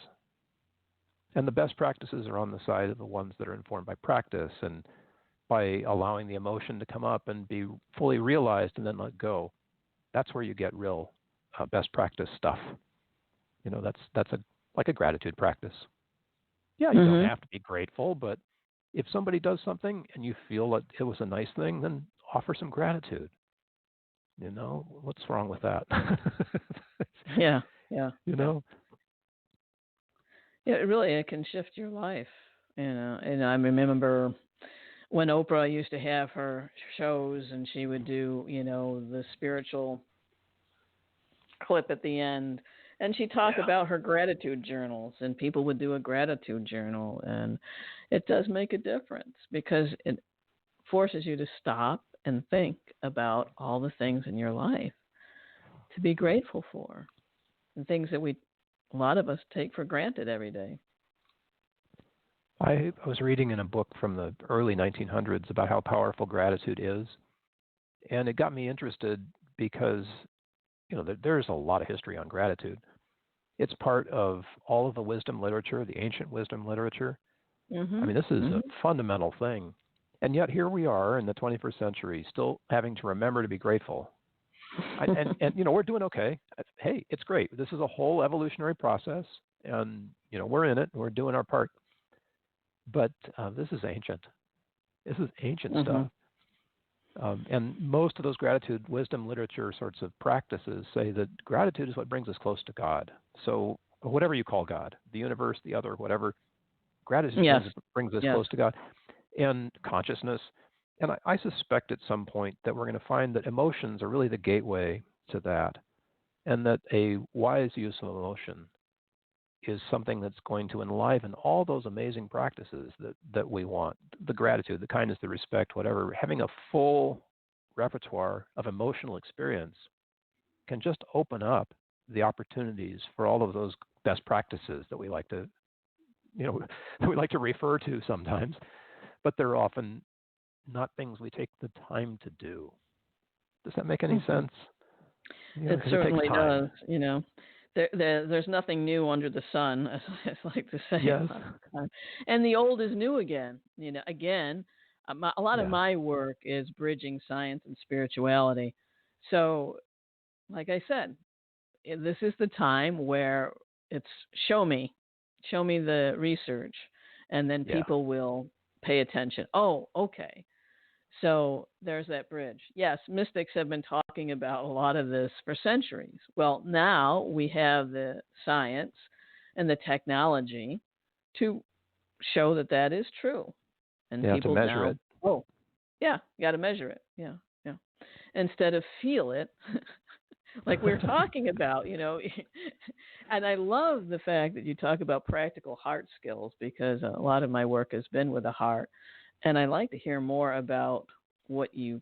And the best practices are on the side of the ones that are informed by practice and by allowing the emotion to come up and be fully realized and then let go. That's where you get real best practice stuff. That's like a gratitude practice. Yeah, you don't Mhm. have to be grateful, but if somebody does something and you feel that it was a nice thing, then offer some gratitude. What's wrong with that? Yeah. Yeah. you Yeah. know, Yeah, it can shift your life, And I remember when Oprah used to have her shows and she would do, the spiritual clip at the end and she talked yeah. about her gratitude journals and people would do a gratitude journal and it does make a difference because it forces you to stop and think about all the things in your life to be grateful for and things that a lot of us take for granted every day. I was reading in a book from the early 1900s about how powerful gratitude is, and it got me interested because there's a lot of history on gratitude. It's part of all of the wisdom literature, the ancient wisdom literature. I mean, this is a fundamental thing. And yet here we are in the 21st century still having to remember to be grateful. And we're doing okay. Hey, it's great. This is a whole evolutionary process, and we're in it. We're doing our part. But this is ancient. This is ancient stuff. And most of those gratitude, wisdom literature sorts of practices say that gratitude is what brings us close to God. So whatever you call God, the universe, the other, whatever, gratitude brings us close to God and consciousness. And I suspect at some point that we're going to find that emotions are really the gateway to that, and that a wise use of emotion is something that's going to enliven all those amazing practices that we want. The gratitude, the kindness, the respect, whatever. Having a full repertoire of emotional experience can just open up the opportunities for all of those best practices that we like to, that we like to refer to sometimes, but they're often not things we take the time to do. Does that make any sense? It certainly does. There's nothing new under the sun, as I like to say. Yes. And the old is new again. Again, a lot of my work is bridging science and spirituality. So, like I said, this is the time where it's show me the research, and then people will pay attention. Oh, okay. So there's that bridge. Yes, mystics have been talking about a lot of this for centuries. Well, now we have the science and the technology to show that is true. And people to measure now, it. Oh, yeah, you got to measure it. Yeah. Instead of feel it, like we're talking about, And I love the fact that you talk about practical heart skills, because a lot of my work has been with the heart. And I'd like to hear more about what you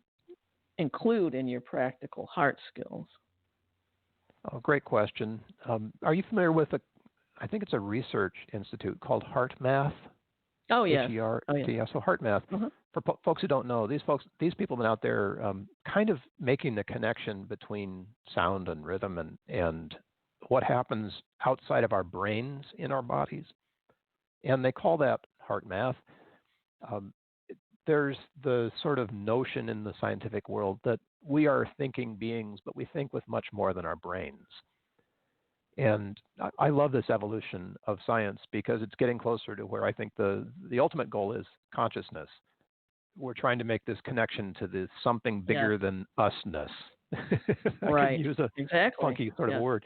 include in your practical heart skills. Oh, great question. Are you familiar with I think it's a research institute called Heart Math? Oh, yes. HERT. So Heart Math. For folks who don't know, these people have been out there kind of making the connection between sound and rhythm and what happens outside of our brains in our bodies. And they call that Heart Math. There's the sort of notion in the scientific world that we are thinking beings, but we think with much more than our brains. And I love this evolution of science because it's getting closer to where I think the ultimate goal is consciousness. We're trying to make this connection to this something bigger than usness. I can use a funky sort of word.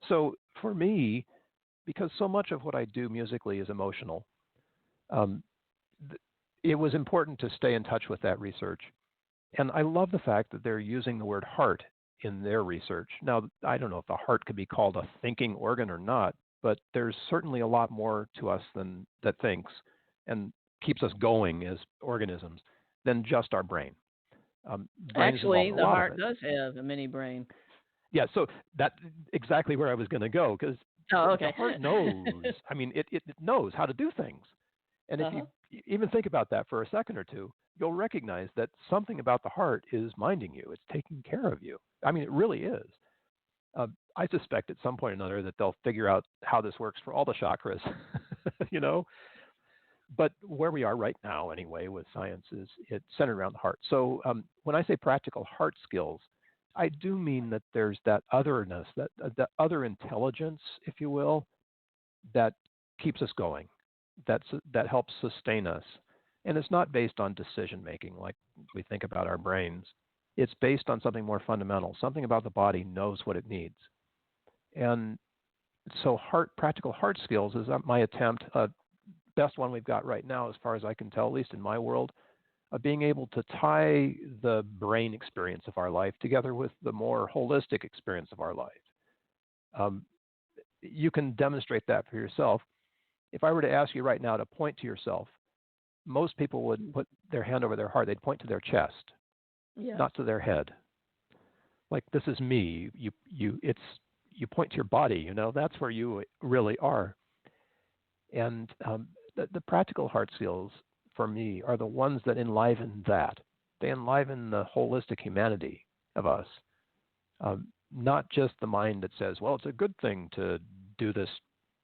So for me, because so much of what I do musically is emotional, it was important to stay in touch with that research. And I love the fact that they're using the word heart in their research. Now, I don't know if the heart could be called a thinking organ or not, but there's certainly a lot more to us that thinks and keeps us going as organisms than just our brain. Actually, the heart does have a mini brain. Yeah, so that's exactly where I was going to go, because the heart knows. I mean, it knows how to do things. And if you even think about that for a second or two, you'll recognize that something about the heart is minding you. It's taking care of you. I mean, it really is. I suspect at some point or another that they'll figure out how this works for all the chakras, But where we are right now, anyway, with science is it's centered around the heart. So when I say practical heart skills, I do mean that there's that otherness, that other intelligence, if you will, that keeps us going. That helps sustain us. And it's not based on decision making like we think about our brains. It's based on something more fundamental. Something about the body knows what it needs. And so practical heart skills is my attempt, best one we've got right now as far as I can tell, at least in my world, of being able to tie the brain experience of our life together with the more holistic experience of our life. You can demonstrate that for yourself. If I were to ask you right now to point to yourself, most people would put their hand over their heart. They'd point to their chest, not to their head. Like, this is me. You point to your body. That's where you really are. And the practical heart skills for me are the ones that enliven that. They enliven the holistic humanity of us, not just the mind that says, well, it's a good thing to do this,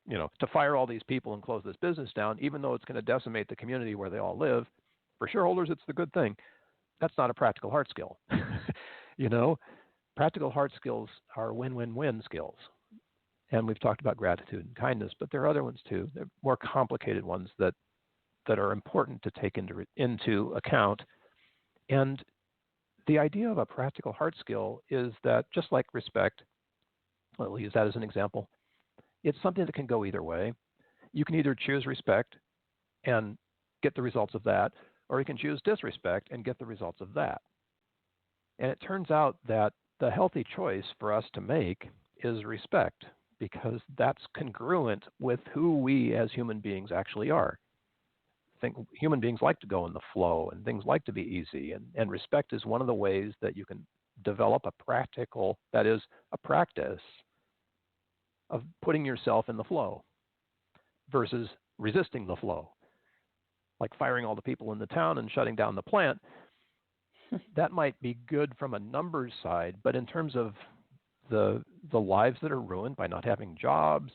to fire all these people and close this business down, even though it's going to decimate the community where they all live. For shareholders, it's the good thing. That's not a practical heart skill. Practical heart skills are win-win-win skills. And we've talked about gratitude and kindness, but there are other ones too. They're more complicated ones that are important to take into account. And the idea of a practical heart skill is that, just like respect, we'll use that as an example, it's something that can go either way. You can either choose respect and get the results of that, or you can choose disrespect and get the results of that. And it turns out that the healthy choice for us to make is respect, because that's congruent with who we as human beings actually are. I think human beings like to go in the flow, and things like to be easy, and respect is one of the ways that you can develop a practical, that is, a practice of putting yourself in the flow versus resisting the flow, like firing all the people in the town and shutting down the plant. That might be good from a numbers side, but in terms of the lives that are ruined by not having jobs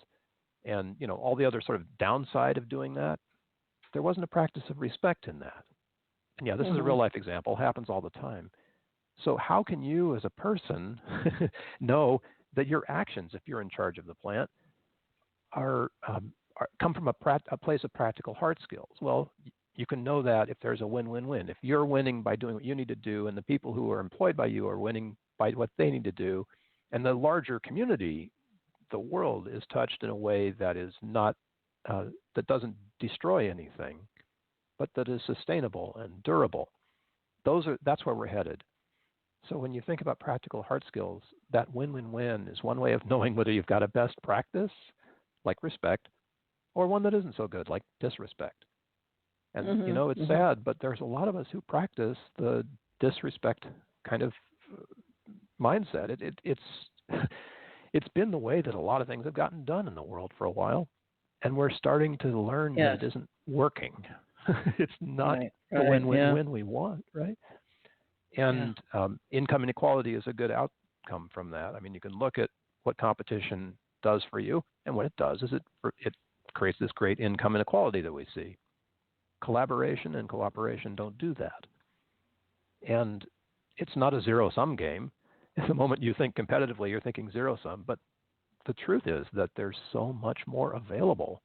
and all the other sort of downside of doing that, there wasn't a practice of respect in that. And yeah, this is a real life example, happens all the time. So how can you as a person know that your actions, if you're in charge of the plant, come from a place of practical heart skills? Well, you can know that if there's a win-win-win. If you're winning by doing what you need to do, and the people who are employed by you are winning by what they need to do, and the larger community, the world, is touched in a way that is not, that doesn't destroy anything, but that is sustainable and durable. That's where we're headed. So when you think about practical heart skills, that win-win-win is one way of knowing whether you've got a best practice, like respect, or one that isn't so good, like disrespect. And, it's sad, but there's a lot of us who practice the disrespect kind of mindset. It's been the way that a lot of things have gotten done in the world for a while, and we're starting to learn that it isn't working. It's not the win-win-win we want, right? And income inequality is a good outcome from that. I mean, you can look at what competition does for you, and what it does is it creates this great income inequality that we see. Collaboration and cooperation don't do that. And it's not a zero-sum game. At the moment you think competitively, you're thinking zero-sum. But the truth is that there's so much more available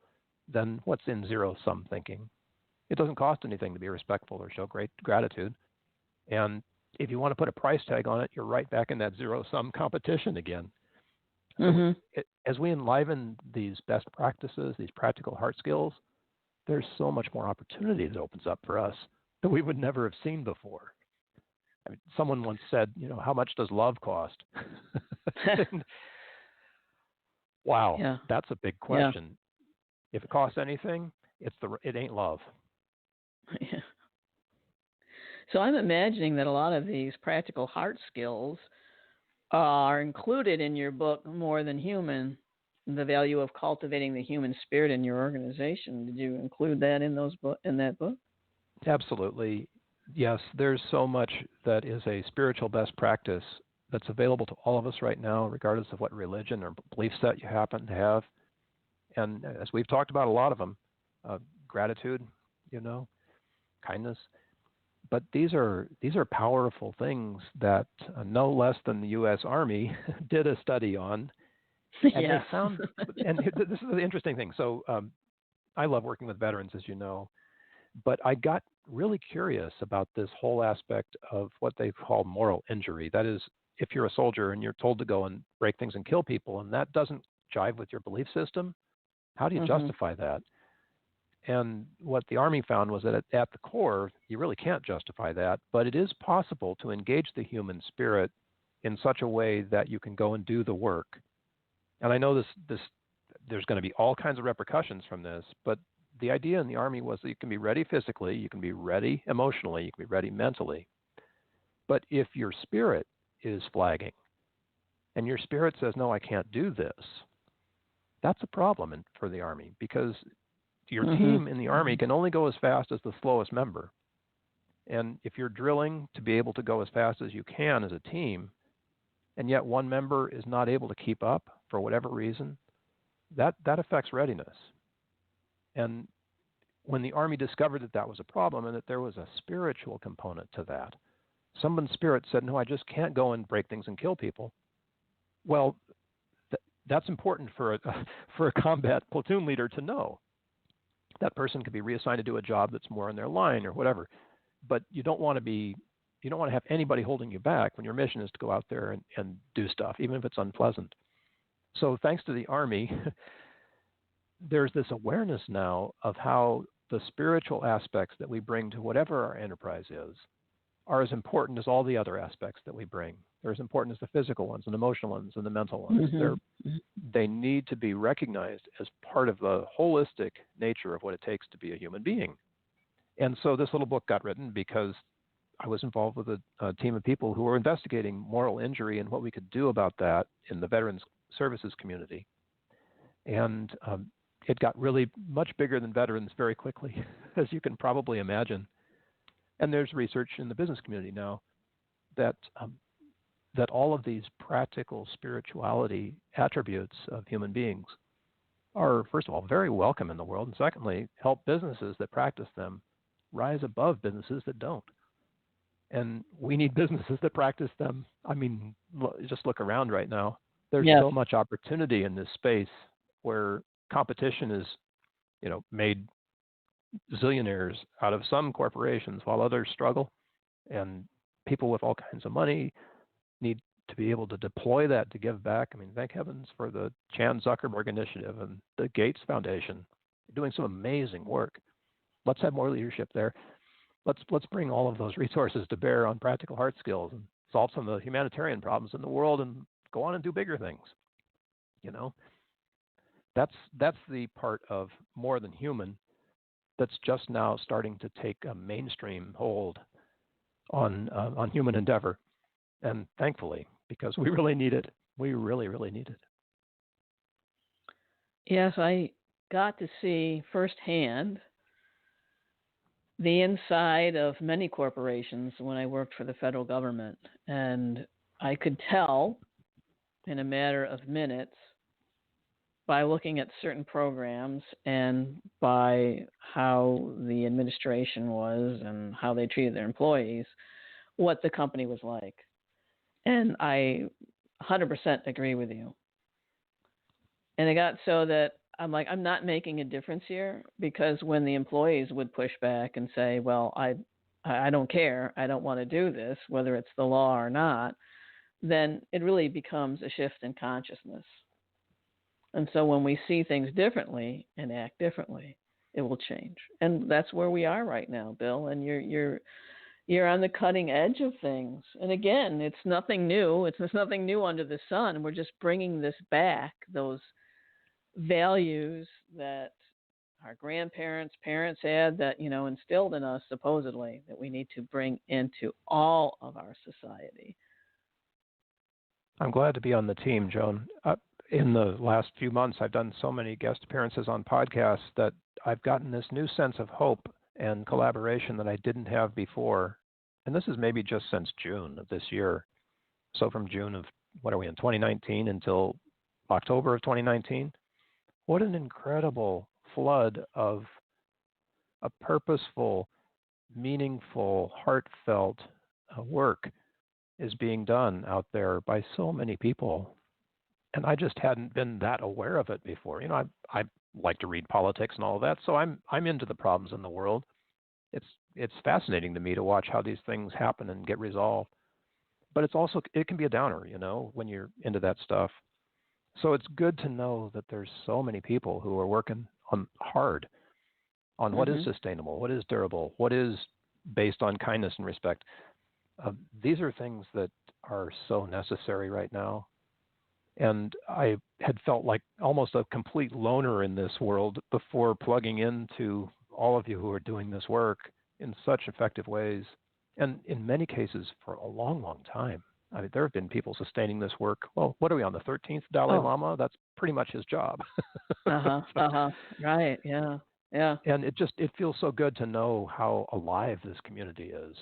than what's in zero-sum thinking. It doesn't cost anything to be respectful or show great gratitude. And if you want to put a price tag on it, you're right back in that zero-sum competition again. So as we enliven these best practices, these practical heart skills, there's so much more opportunity that opens up for us that we would never have seen before. I mean, someone once said, how much does love cost? Wow, that's a big question. If it costs anything, it ain't love. Yeah. So I'm imagining that a lot of these practical heart skills are included in your book, More Than Human, the value of cultivating the human spirit in your organization. Did you include that in that book? Absolutely. Yes, there's so much that is a spiritual best practice that's available to all of us right now, regardless of what religion or belief set you happen to have. And as we've talked about a lot of them, gratitude, kindness. But these are powerful things that no less than the U.S. Army did a study on. And they found, and this is the interesting thing. So I love working with veterans, as you know, but I got really curious about this whole aspect of what they call moral injury. That is, if you're a soldier and you're told to go and break things and kill people, and that doesn't jive with your belief system, how do you justify that? And what the Army found was that at the core, you really can't justify that, but it is possible to engage the human spirit in such a way that you can go and do the work. And I know there's going to be all kinds of repercussions from this, but the idea in the Army was that you can be ready physically, you can be ready emotionally, you can be ready mentally. But if your spirit is flagging and your spirit says, no, I can't do this, that's a problem for the Army, because your team in the Army can only go as fast as the slowest member. And if you're drilling to be able to go as fast as you can as a team, and yet one member is not able to keep up for whatever reason, that affects readiness. And when the Army discovered that that was a problem and that there was a spiritual component to that, someone's spirit said, no, I just can't go and break things and kill people. Well, that's important for a combat platoon leader to know. That person could be reassigned to do a job that's more in their line or whatever. But you don't want to have anybody holding you back when your mission is to go out there and do stuff, even if it's unpleasant. So thanks to the Army, there's this awareness now of how the spiritual aspects that we bring to whatever our enterprise is are as important as all the other aspects that we bring. They're as important as the physical ones and emotional ones and the mental ones. Mm-hmm. They need to be recognized as part of the holistic nature of what it takes to be a human being. And so this little book got written because I was involved with a team of people who were investigating moral injury and what we could do about that in the veterans services community. And it got really much bigger than veterans very quickly, as you can probably imagine. And there's research in the business community now that all of these practical spirituality attributes of human beings are, first of all, very welcome in the world, and secondly, help businesses that practice them rise above businesses that don't. And we need businesses that practice them. I mean, just look around right now. There's so much opportunity in this space where competition is, made zillionaires out of some corporations while others struggle, and people with all kinds of money need to be able to deploy that to give back. I mean, thank heavens for the Chan Zuckerberg Initiative and the Gates Foundation. They're doing some amazing work. Let's have more leadership there. Let's bring all of those resources to bear on practical hard skills and solve some of the humanitarian problems in the world and go on and do bigger things. That's the part of more than human that's just now starting to take a mainstream hold on human endeavor. And thankfully, because we really need it. We really, really need it. Yes, I got to see firsthand the inside of many corporations when I worked for the federal government. And I could tell in a matter of minutes by looking at certain programs and by how the administration was and how they treated their employees, what the company was like. And I 100% agree with you. And it got so that I'm like, I'm not making a difference here, because when the employees would push back and say, well, I don't care, I don't want to do this, whether it's the law or not, then it really becomes a shift in consciousness. And so when we see things differently and act differently, it will change. And that's where we are right now, Bill. And you're on the cutting edge of things. And again, it's nothing new. It's nothing new under the sun. We're just bringing this back, those values that our grandparents, parents had that, instilled in us, supposedly, that we need to bring into all of our society. I'm glad to be on the team, Joan. In the last few months, I've done so many guest appearances on podcasts that I've gotten this new sense of hope and collaboration that I didn't have before. And this is maybe just since June of this year. So from June of, 2019 until October of 2019, what an incredible flood of a purposeful, meaningful, heartfelt work is being done out there by so many people. And I just hadn't been that aware of it before. I like to read politics and all of that, so I'm into the problems in the world. It's fascinating to me to watch how these things happen and get resolved. But it can be a downer, when you're into that stuff. So it's good to know that there's so many people who are working hard on what is sustainable, what is durable, what is based on kindness and respect. These are things that are so necessary right now. And I had felt like almost a complete loner in this world before plugging into all of you who are doing this work in such effective ways. And in many cases, for a long, long time. I mean, there have been people sustaining this work. Well, what are we on, the 13th Dalai Lama? That's pretty much his job. Right, yeah. And it feels so good to know how alive this community is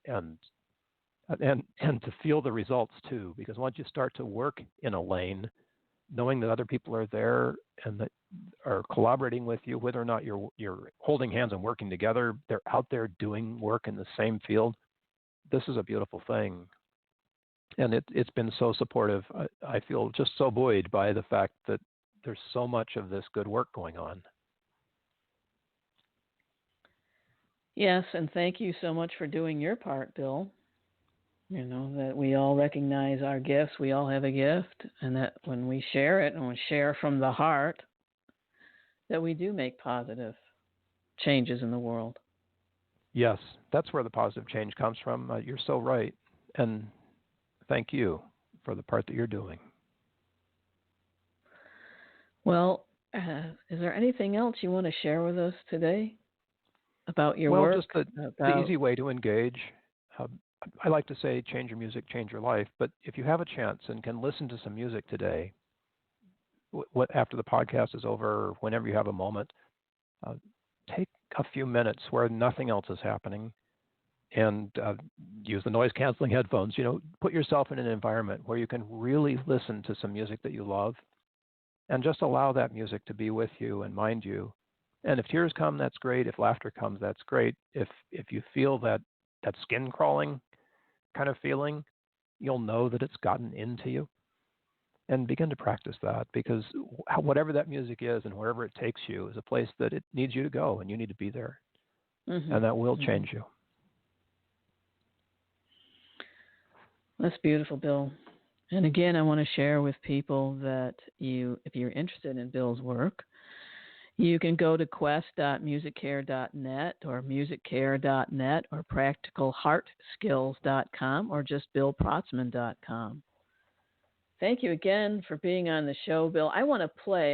and to feel the results too, because once you start to work in a lane, knowing that other people are there and that are collaborating with you, whether or not you're holding hands and working together, they're out there doing work in the same field. This is a beautiful thing. And it's been so supportive. I feel just so buoyed by the fact that there's so much of this good work going on. Yes, and thank you so much for doing your part, Bill. That we all recognize our gifts. We all have a gift, and that when we share it and we share from the heart, that we do make positive changes in the world. Yes, that's where the positive change comes from. You're so right. And thank you for the part that you're doing. Well, is there anything else you want to share with us today about your work? Well, just the easy way to engage. I like to say, change your music, change your life. But if you have a chance and can listen to some music today, after the podcast is over, or whenever you have a moment, take a few minutes where nothing else is happening and use the noise-canceling headphones. Put yourself in an environment where you can really listen to some music that you love and just allow that music to be with you and mind you. And if tears come, that's great. If laughter comes, that's great. If you feel that skin crawling kind of feeling, you'll know that it's gotten into you. And begin to practice that, because whatever that music is and wherever it takes you is a place that it needs you to go, and you need to be there. Mm-hmm. And that will change you. That's beautiful, Bill. And again, I want to share with people that if you're interested in Bill's work, you can go to quest.musiccare.net or musiccare.net or practicalheartskills.com or just billprotzmann.com. Thank you again for being on the show, Bill. I want to play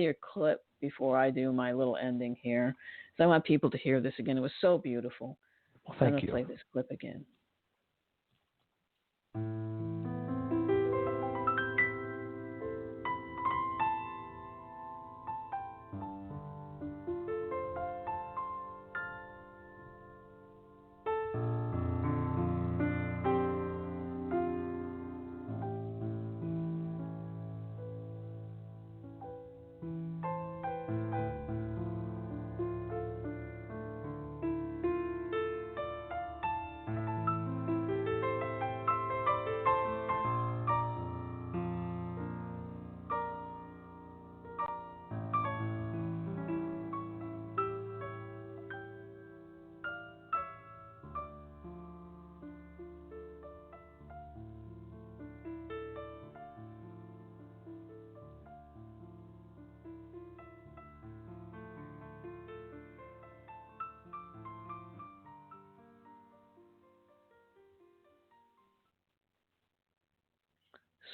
your clip before I do my little ending here, because I want people to hear this again. It was so beautiful. Well, thank you. I'm going to play this clip again.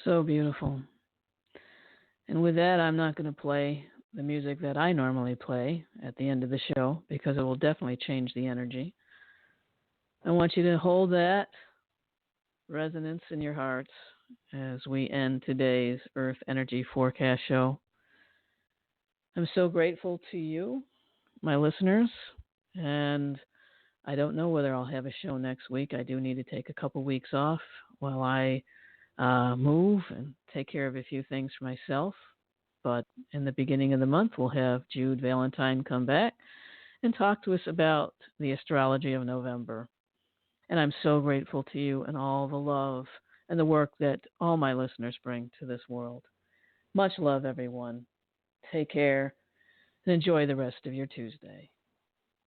So beautiful. And with that, I'm not going to play the music that I normally play at the end of the show, because it will definitely change the energy. I want you to hold that resonance in your hearts as we end today's Earth Energy Forecast Show. I'm so grateful to you, my listeners, and I don't know whether I'll have a show next week. I do need to take a couple weeks off while I move and take care of a few things for myself. But in the beginning of the month, we'll have Jude Valentine come back and talk to us about the astrology of November. And I'm so grateful to you and all the love and the work that all my listeners bring to this world. Much love, everyone. Take care and enjoy the rest of your Tuesday.